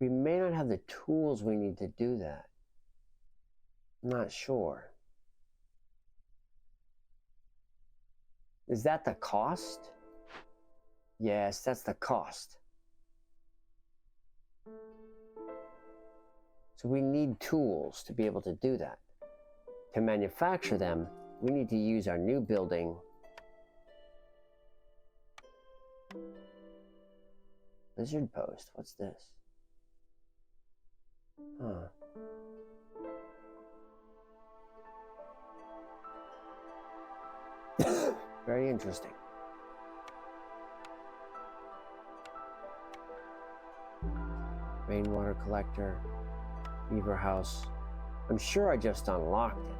We may not have the tools we need to do that. I'm not sure. Is that the cost? Yes, that's the cost. So we need tools to be able to do that. To manufacture them, we need to use our new building. Lizard post, what's this? Huh. Very interesting. Rainwater collector, beaver house. I'm sure I just unlocked it.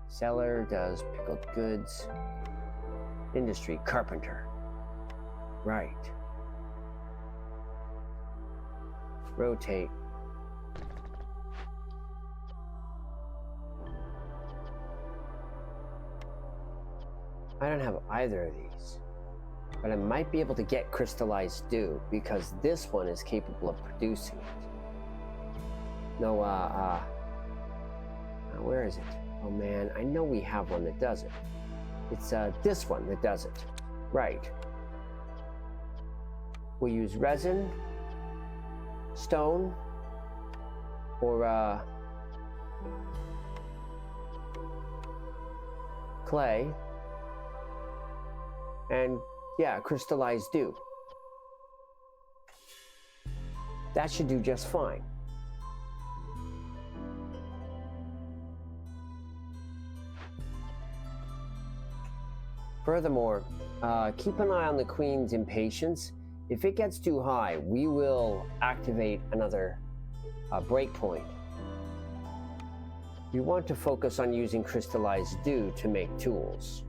Seller does pickled goods. Industry, carpenter. Right. Rotate. I don't have either of these, but I might be able to get crystallized dew because this one is capable of producing it. No, where is it? Oh man, I know we have one that does it. It's this one that does it. Right. We use resin, stone, or clay, and yeah, crystallized dew. That should do just fine. Furthermore, keep an eye on the queen's impatience. If it gets too high, we will activate another breakpoint. We want to focus on using crystallized dew to make tools.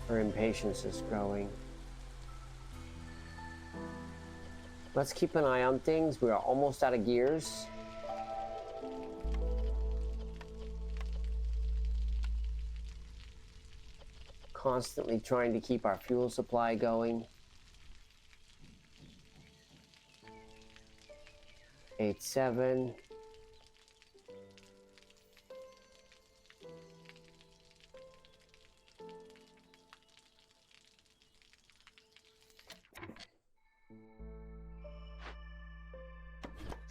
Her impatience is growing. Let's keep an eye on things. We are almost out of gears. Constantly trying to keep our fuel supply going. 8-7.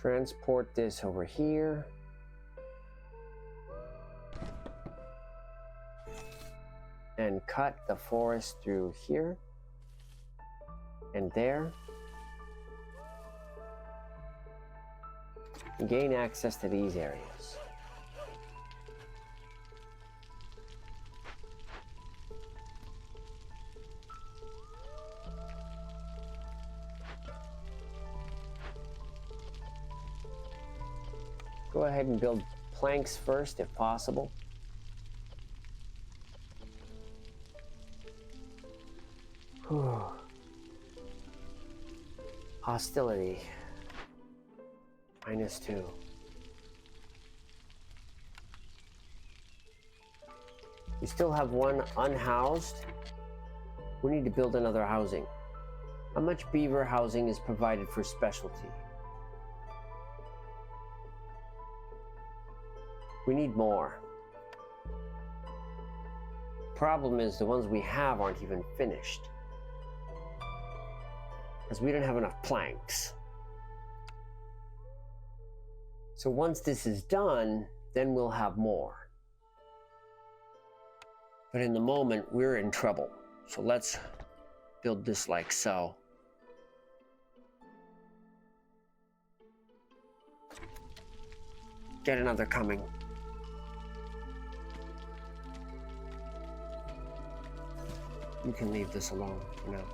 Transport this over here. And cut the forest through here and there. And gain access to these areas. Go ahead and build planks first if possible. Hostility. -2. We still have one unhoused. We need to build another housing. How much beaver housing is provided for specialty? We need more. Problem is the ones we have aren't even finished. Because we don't have enough planks. So once this is done, then we'll have more. But in the moment, we're in trouble. So let's build this like so. Get another coming. You can leave this alone for now.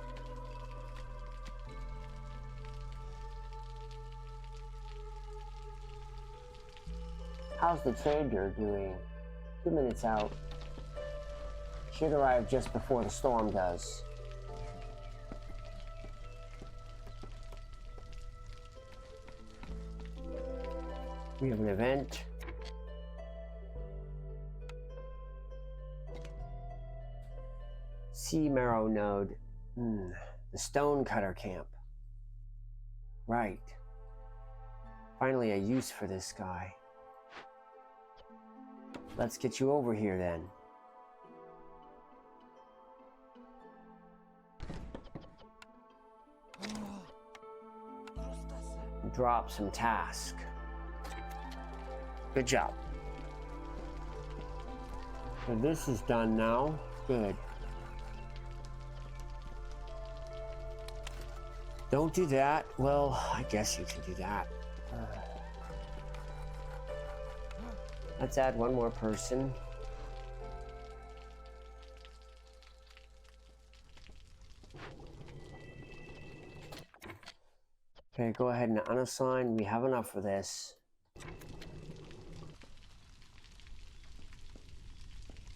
How's the trader doing? 2 minutes out. Should arrive just before the storm does. We have an event. Sea Marrow node. The stone cutter camp. Right. Finally a use for this guy. Let's get you over here then. Drop some task. Good job. So this is done now. Good. Don't do that. Well, I guess you can do that. Let's add one more person. Okay, go ahead and unassign. We have enough for this.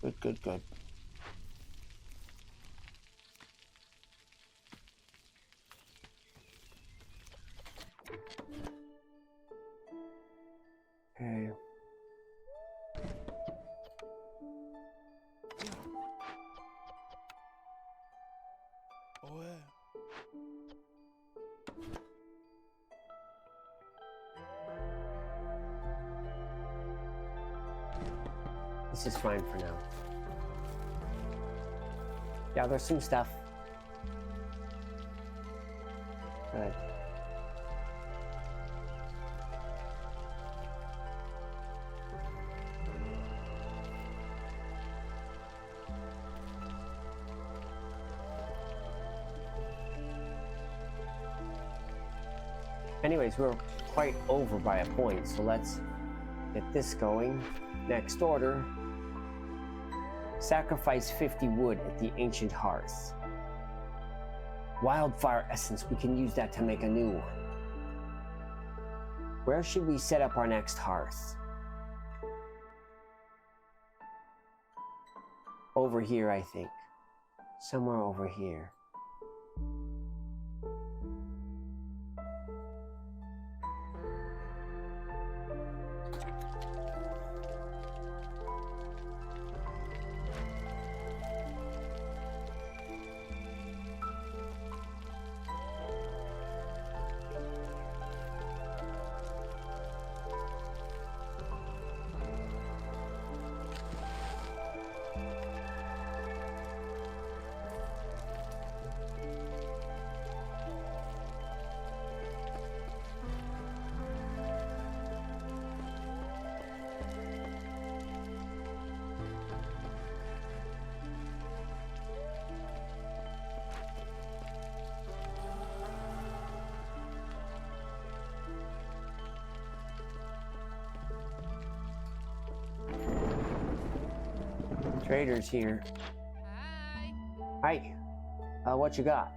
Good, good, good. Okay. This is fine for now. Yeah, there's some stuff. Good. Anyways, we're quite over by a point, so let's get this going. Next order. Sacrifice 50 wood at the ancient hearth. Wildfire essence, we can use that to make a new one. Where should we set up our next hearth? Over here, I think. Somewhere over here. Traders here. Hi. Hi. What you got?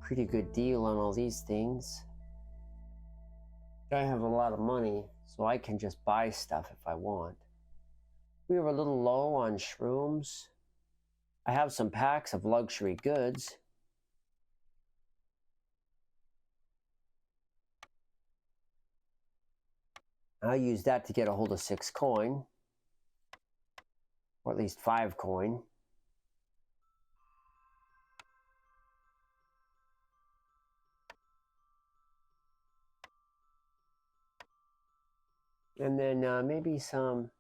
Pretty good deal on all these things. I have a lot of money, so I can just buy stuff if I want. We were a little low on shrooms. I have some packs of luxury goods. I'll use that to get a hold of 6 coin. Or at least 5 coin. And then maybe some...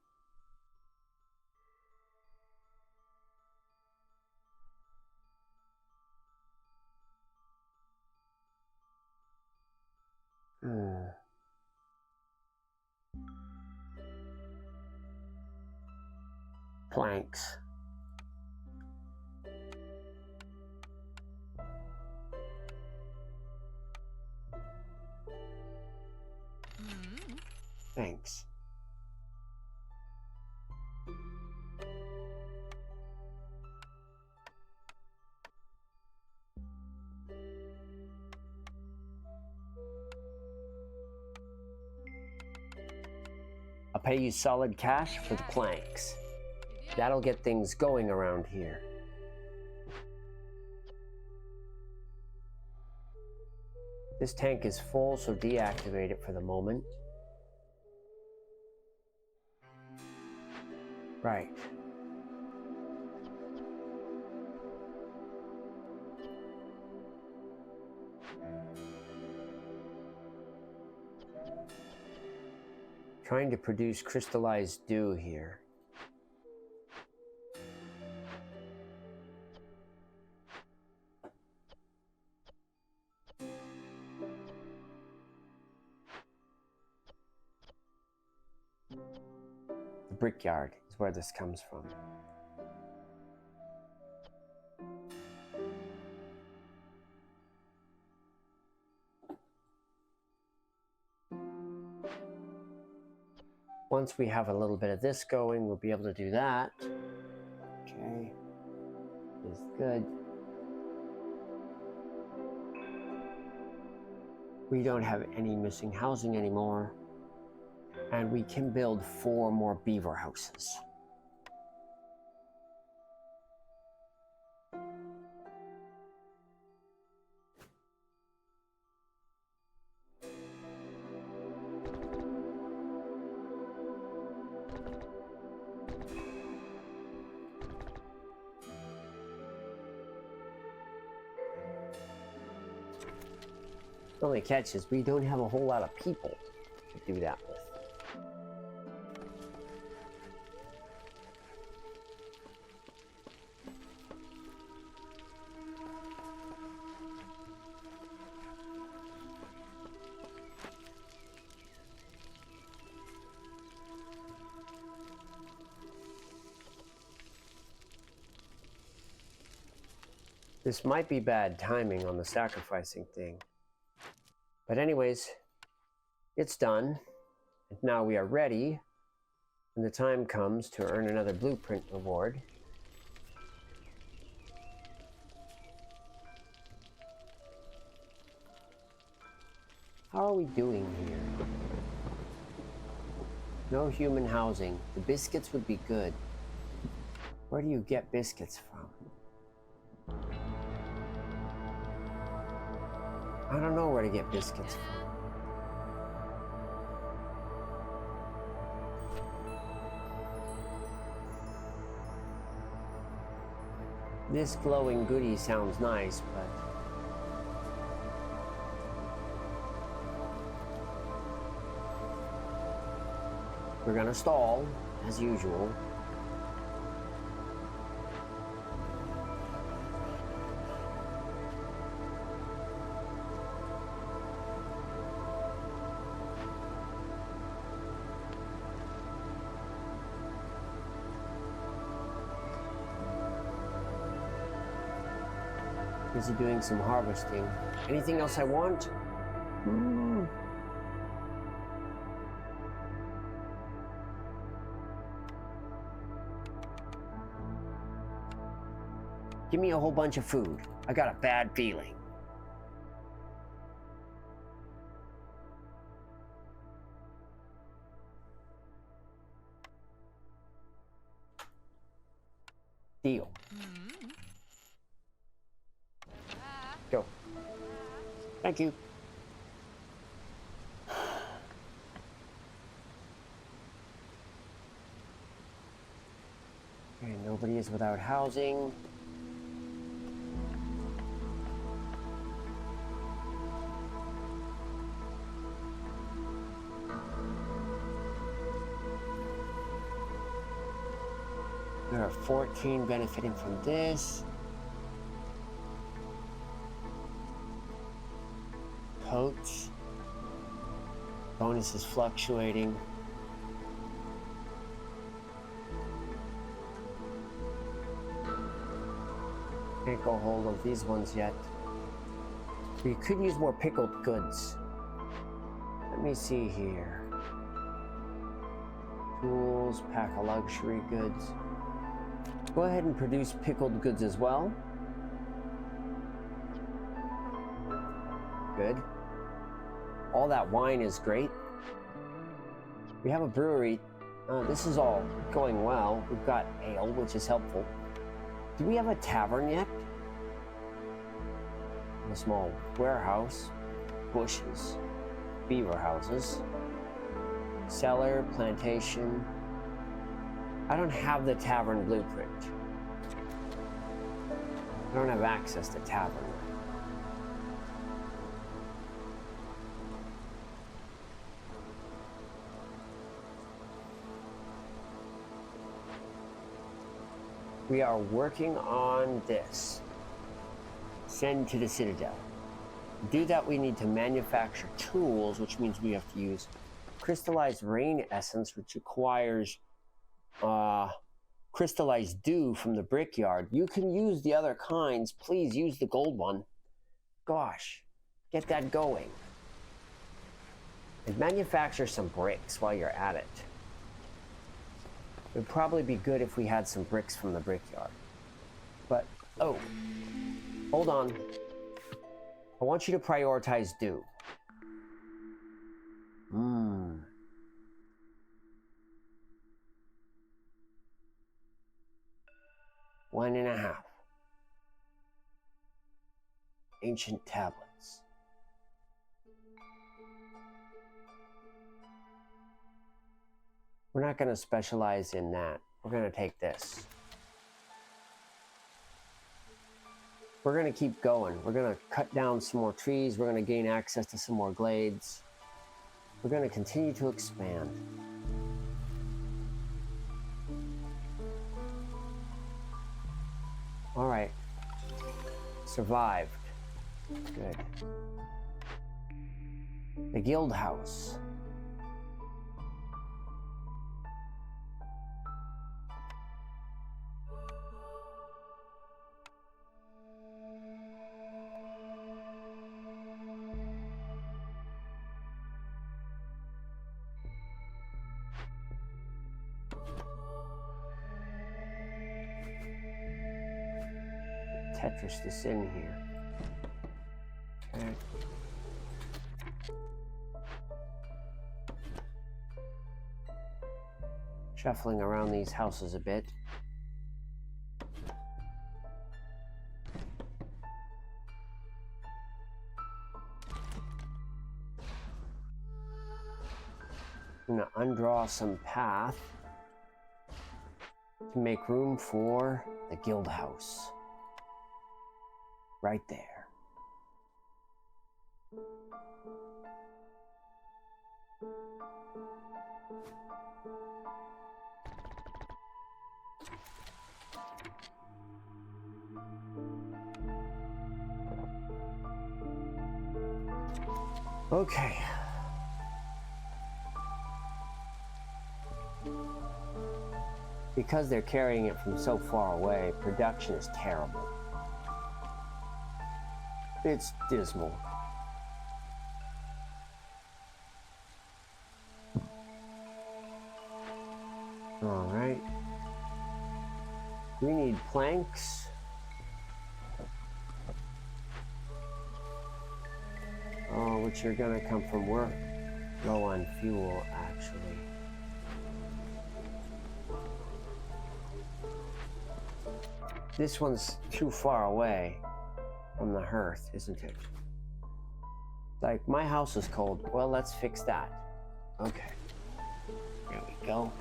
planks. Thanks. I'll pay you solid cash for the planks. That'll get things going around here. This tank is full, so deactivate it for the moment. Right. Trying to produce crystallized dew here. The brickyard is where this comes from. Once we have a little bit of this going, we'll be able to do that. Okay, is good. We don't have any missing housing anymore. And we can build 4 more beaver houses. The only catch is we don't have a whole lot of people to do that with. This might be bad timing on the sacrificing thing. But anyways, it's done. And now we are ready when the time comes to earn another blueprint reward. How are we doing here? No human housing. The biscuits would be good. Where do you get biscuits from? I don't know where to get biscuits from. This glowing goodie sounds nice, but we're gonna stall, as usual. Busy doing some harvesting. Anything else I want? Give me a whole bunch of food. I got a bad feeling. Deal. Go. Thank you. Okay, nobody is without housing. There are 14 benefiting from this. Coach. Bonus is fluctuating. Can't go hold of these ones yet. We could use more pickled goods. Let me see here. Tools, pack of luxury goods. Go ahead and produce pickled goods as well. Good. All that wine is great. We have a brewery. This is all going well. We've got ale, which is helpful. Do we have a tavern yet? A small warehouse, bushes, beaver houses, cellar, plantation. I don't have the tavern blueprint. I don't have access to tavern. We are working on this. Send to the Citadel. To do that, we need to manufacture tools, which means we have to use crystallized rain essence, which requires crystallized dew from the brickyard. You can use the other kinds. Please use the gold one. Gosh, get that going. And manufacture some bricks while you're at it. It would probably be good if we had some bricks from the brickyard. But, oh, hold on. I want you to prioritize dew. 1.5. Ancient tablets. We're not going to specialize in that. We're going to take this. We're going to keep going. We're going to cut down some more trees. We're going to gain access to some more glades. We're going to continue to expand. All right. Survived. Good. The guild house. Tetris this in here. Okay. Shuffling around these houses a bit. I'm gonna undraw some path to make room for the guild house. Right there. Okay. Because they're carrying it from so far away, production is terrible. It's dismal. All right. We need planks. Oh, which are gonna come from work. Low on fuel, actually. This one's too far away from the hearth, isn't it? Like, my house is cold. Well, let's fix that. Okay. There we go.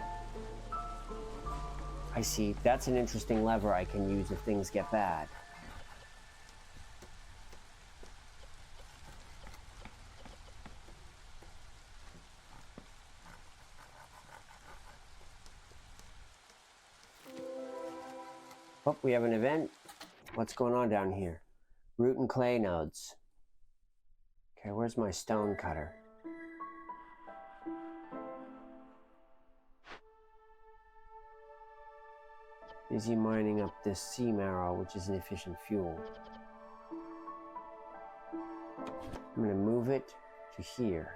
I see. That's an interesting lever I can use if things get bad. Oh, we have an event. What's going on down here? Root and clay nodes. Okay, where's my stone cutter? Busy mining up this sea marrow, which is an efficient fuel. I'm gonna move it to here.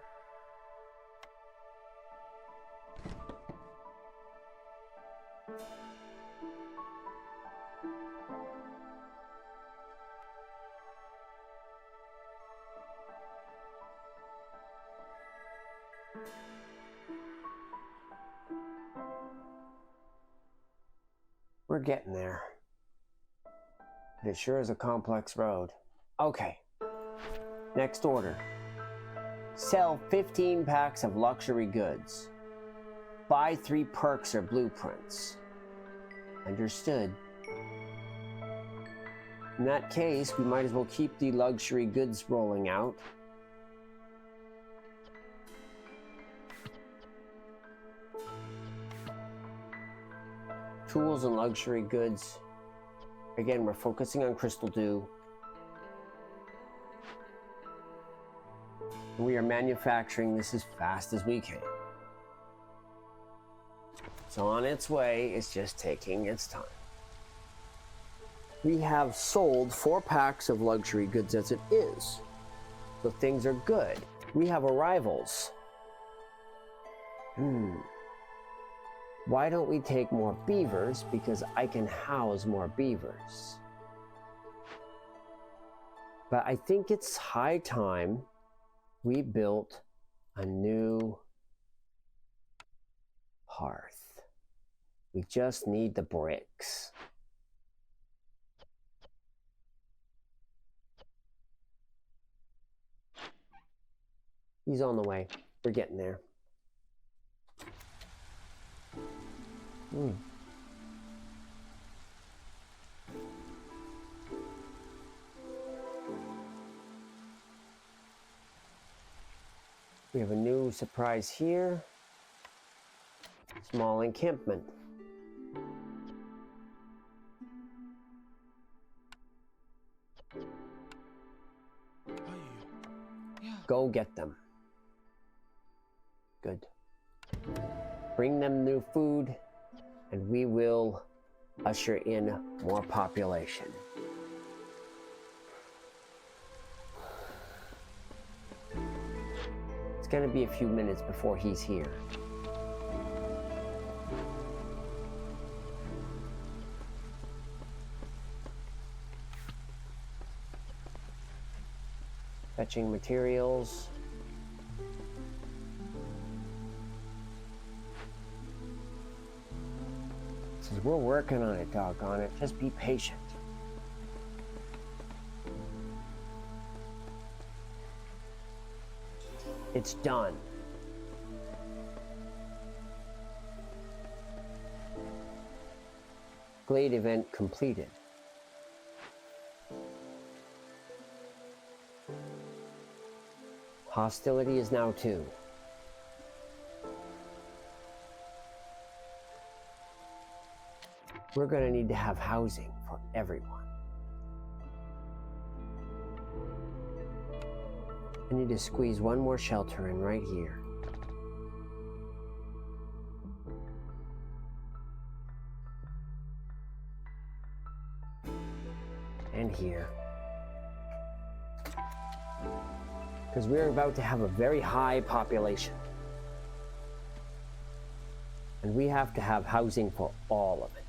We're getting there. But it sure is a complex road. Okay. Next order. Sell 15 packs of luxury goods. Buy 3 perks or blueprints. Understood. In that case, we might as well keep the luxury goods rolling out. Tools and luxury goods. Again, we're focusing on Crystal Dew. We are manufacturing this as fast as we can. It's on its way, it's just taking its time. We have sold 4 packs of luxury goods as it is. So things are good. We have arrivals. Why don't we take more beavers? Because I can house more beavers. But I think it's high time we built a new hearth. We just need the bricks. He's on the way. We're getting there. We have a new surprise here. Small encampment. Go get them. Good. Bring them new food, and we will usher in more population. It's gonna be a few minutes before he's here. Fetching materials. Says we're working on it, doggone it. Just be patient. It's done. Glade event completed. Hostility is now 2. We're going to need to have housing for everyone. I need to squeeze one more shelter in right here. And here. Because we're about to have a very high population. And we have to have housing for all of it.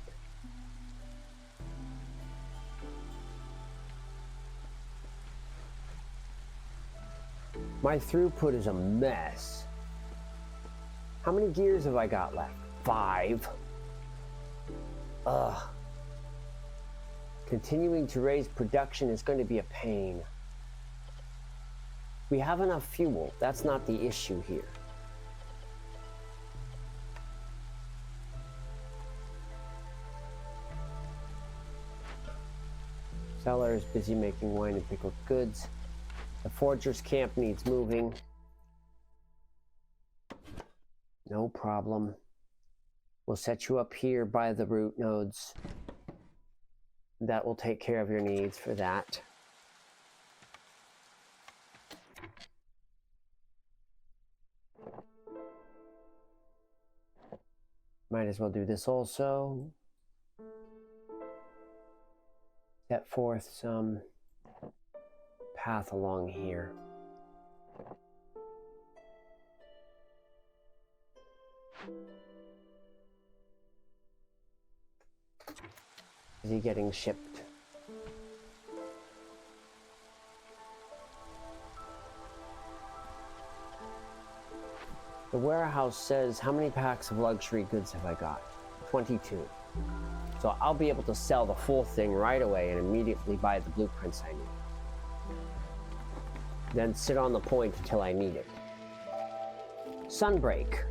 My throughput is a mess. How many gears have I got left? 5. Ugh. Continuing to raise production is going to be a pain. We have enough fuel. That's not the issue here. Seller is busy making wine and pickled goods. The forger's camp needs moving. No problem. We'll set you up here by the root nodes. That will take care of your needs for that. Might as well do this also. Set forth some path along here. Is he getting shipped? The warehouse says, how many packs of luxury goods have I got? 22. So I'll be able to sell the full thing right away and immediately buy the blueprints I need. Then sit on the point until I need it. Sunbreak.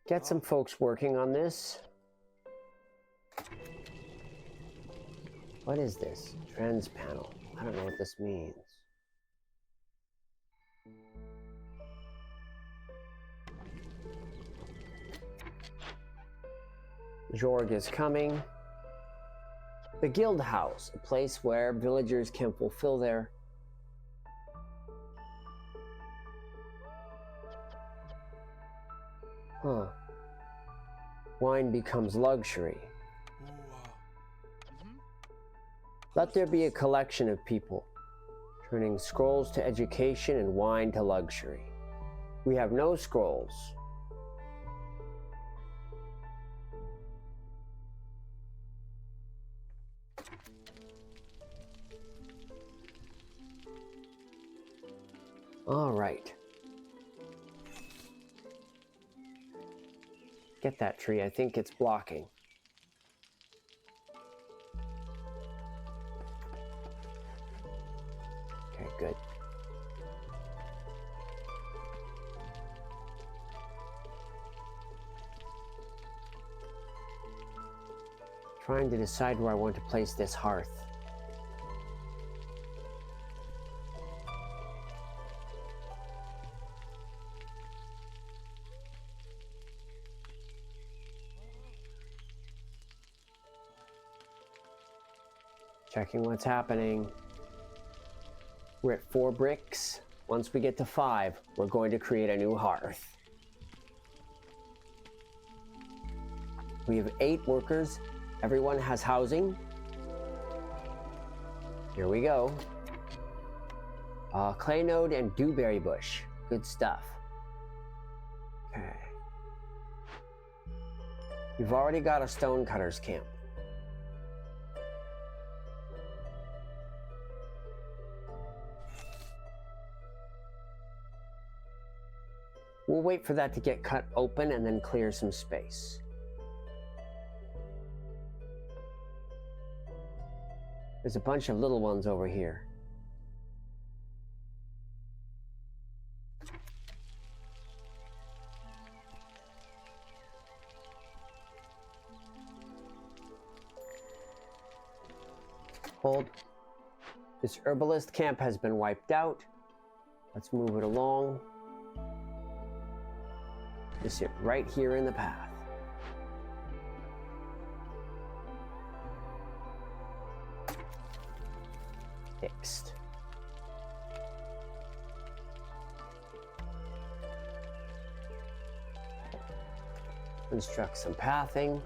Get some folks working on this. What is this? Trends panel. I don't know what this means. Jorg is coming. The Guild House, a place where villagers can fulfill their Wine becomes luxury. Let there be a collection of people, turning scrolls to education and wine to luxury. We have no scrolls. All right. Get that tree. I think it's blocking. Okay, good. Trying to decide where I want to place this hearth. Checking what's happening. We're at 4 bricks. Once we get to 5, we're going to create a new hearth. We have 8 workers. Everyone has housing. Here we go. Clay node and dewberry bush. Good stuff. Okay. We've already got a stonecutter's camp. We'll wait for that to get cut open and then clear some space. There's a bunch of little ones over here. Hold. This herbalist camp has been wiped out. Let's move it along. Just sit right here in the path. Fixed. Construct some pathing.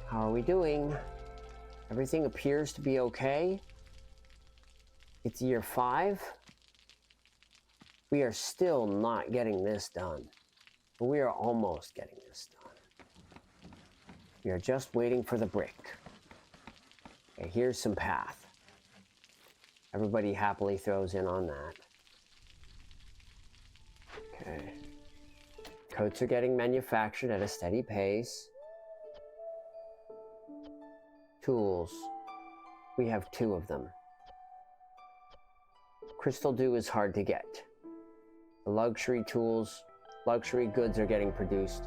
How are we doing? Everything appears to be okay. It's year 5. We are still not getting this done. But we are almost getting this done. We are just waiting for the brick. Okay, here's some path. Everybody happily throws in on that. Okay. Coats are getting manufactured at a steady pace. Tools. We have 2 of them. Crystal dew is hard to get. The luxury tools, luxury goods are getting produced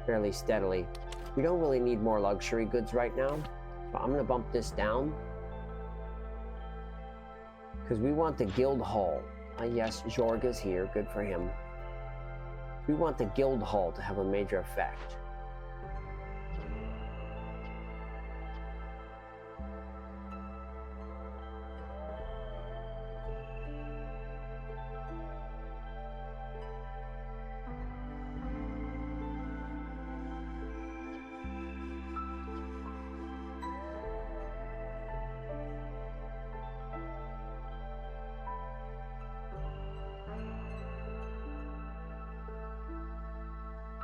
fairly steadily. We don't really need more luxury goods right now, so I'm going to bump this down. Because we want the guild hall. Yes, Jorg is here, good for him. We want the guild hall to have a major effect.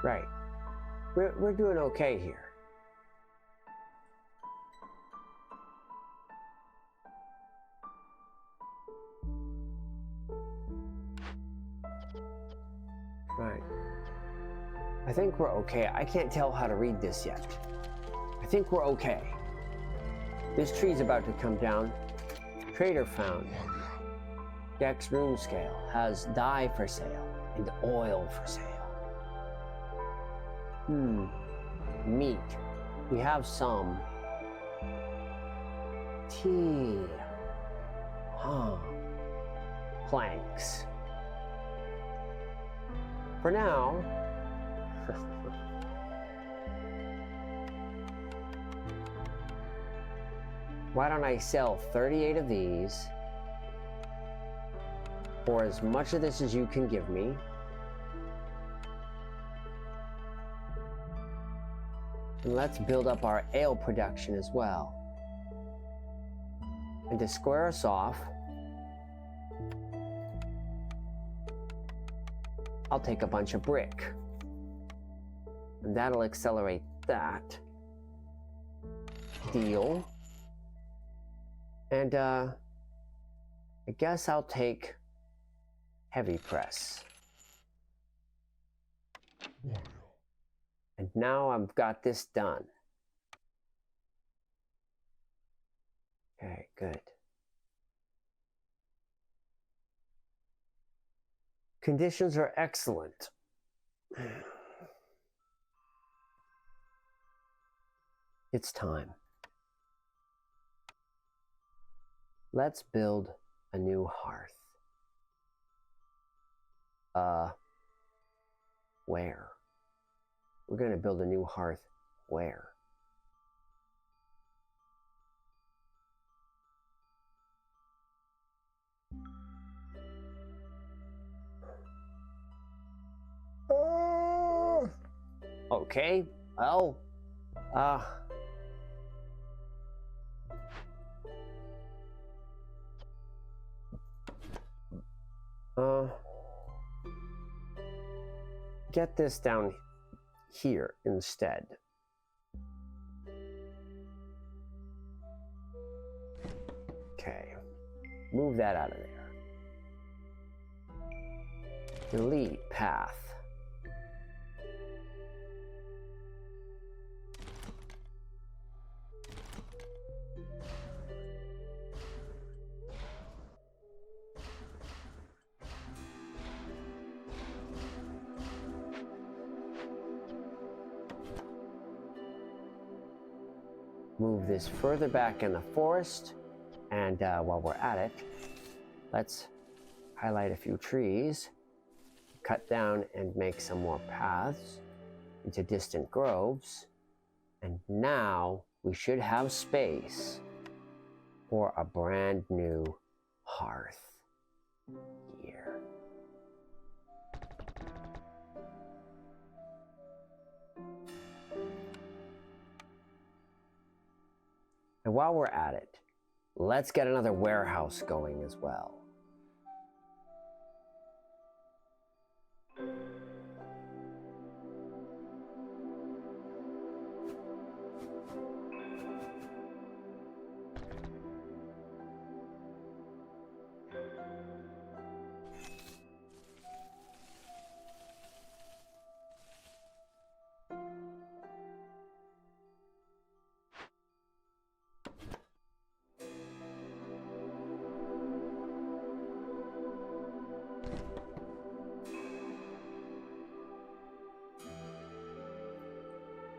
Right. We're doing okay here. Right. I think we're okay. I can't tell how to read this yet. I think we're okay. This tree's about to come down. Trader found. Dex room scale has dye for sale and oil for sale. Meat. We have some. Tea. Planks. For now. Why don't I sell 38 of these for as much of this as you can give me? And let's build up our ale production as well. And to square us off, I'll take a bunch of brick. And that'll accelerate that. Deal. And I guess I'll take heavy press. And now I've got this done. Okay, good. Conditions are excellent. It's time. Let's build a new hearth. Where? We're going to build a new hearth where? Okay, well, get this down here instead. Okay, move that out of there. Delete path. Move this further back in the forest, and while we're at it, let's highlight a few trees, cut down and make some more paths into distant groves, and now we should have space for a brand new hearth here. And while we're at it, let's get another warehouse going as well.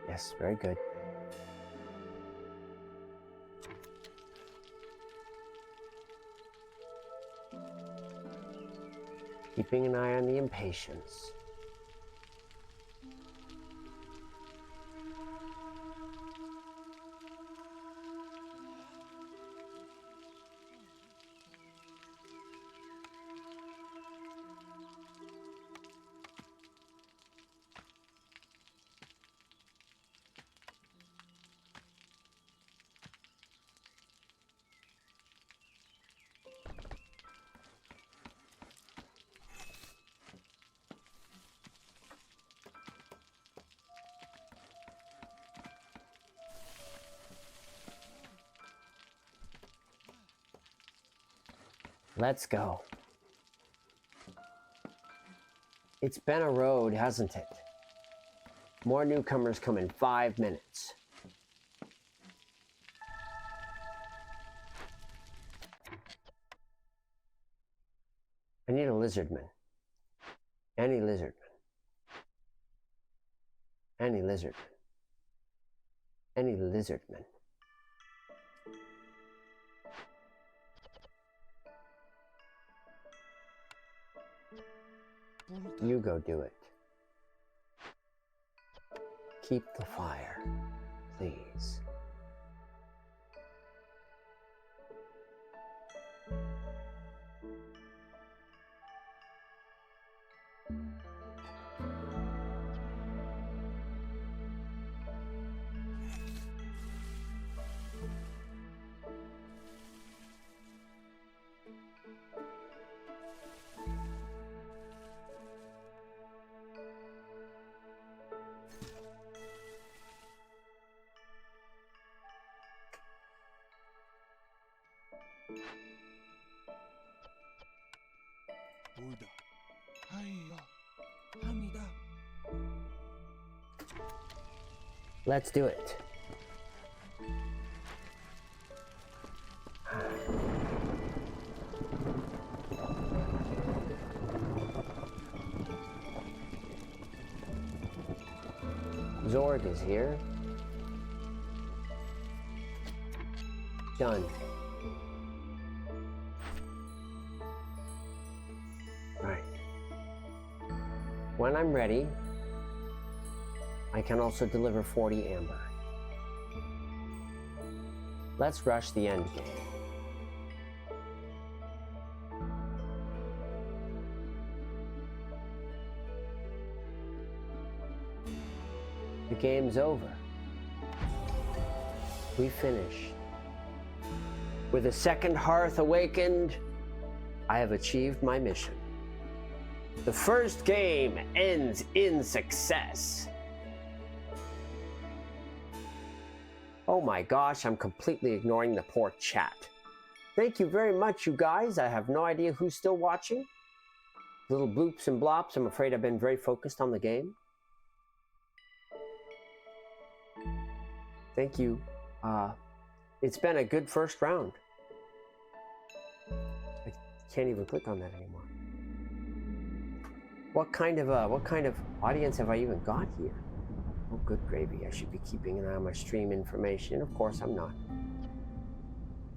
Yes, very good. Keeping an eye on the impatiens. Let's go. It's been a road, hasn't it? More newcomers come in 5 minutes. I need a lizardman. Any lizardman. Any lizardman. Any lizardman. You go do it. Keep the fire, please. Burada. Hayya. Hamida. Let's do it. Zorg is here. Done. Right. When I'm ready, I can also deliver 40 amber. Let's rush the end game. The game's over. We finished. With a second hearth awakened, I have achieved my mission. The first game ends in success. Oh my gosh, I'm completely ignoring the poor chat. Thank you very much, you guys. I have no idea who's still watching. Little bloops and blops. I'm afraid I've been very focused on the game. Thank you. It's been a good first round. I can't even click on that anymore. What kind of audience have I even got here? Oh, good gravy. I should be keeping an eye on my stream information. Of course, I'm not.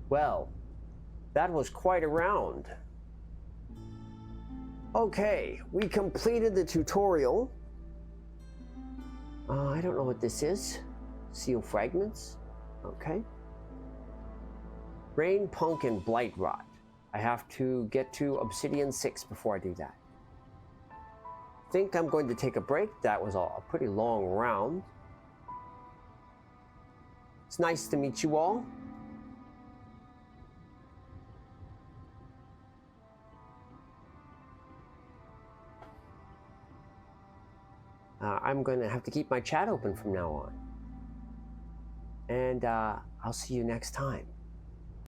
Well, that was quite a round. Okay, we completed the tutorial. I don't know what this is. Seal fragments. Okay. Rain, Punk, and Blight Rot. I have to get to Obsidian 6 before I do that. I think I'm going to take a break. That was a pretty long round. It's nice to meet you all. I'm going to have to keep my chat open from now on. And I'll see you next time.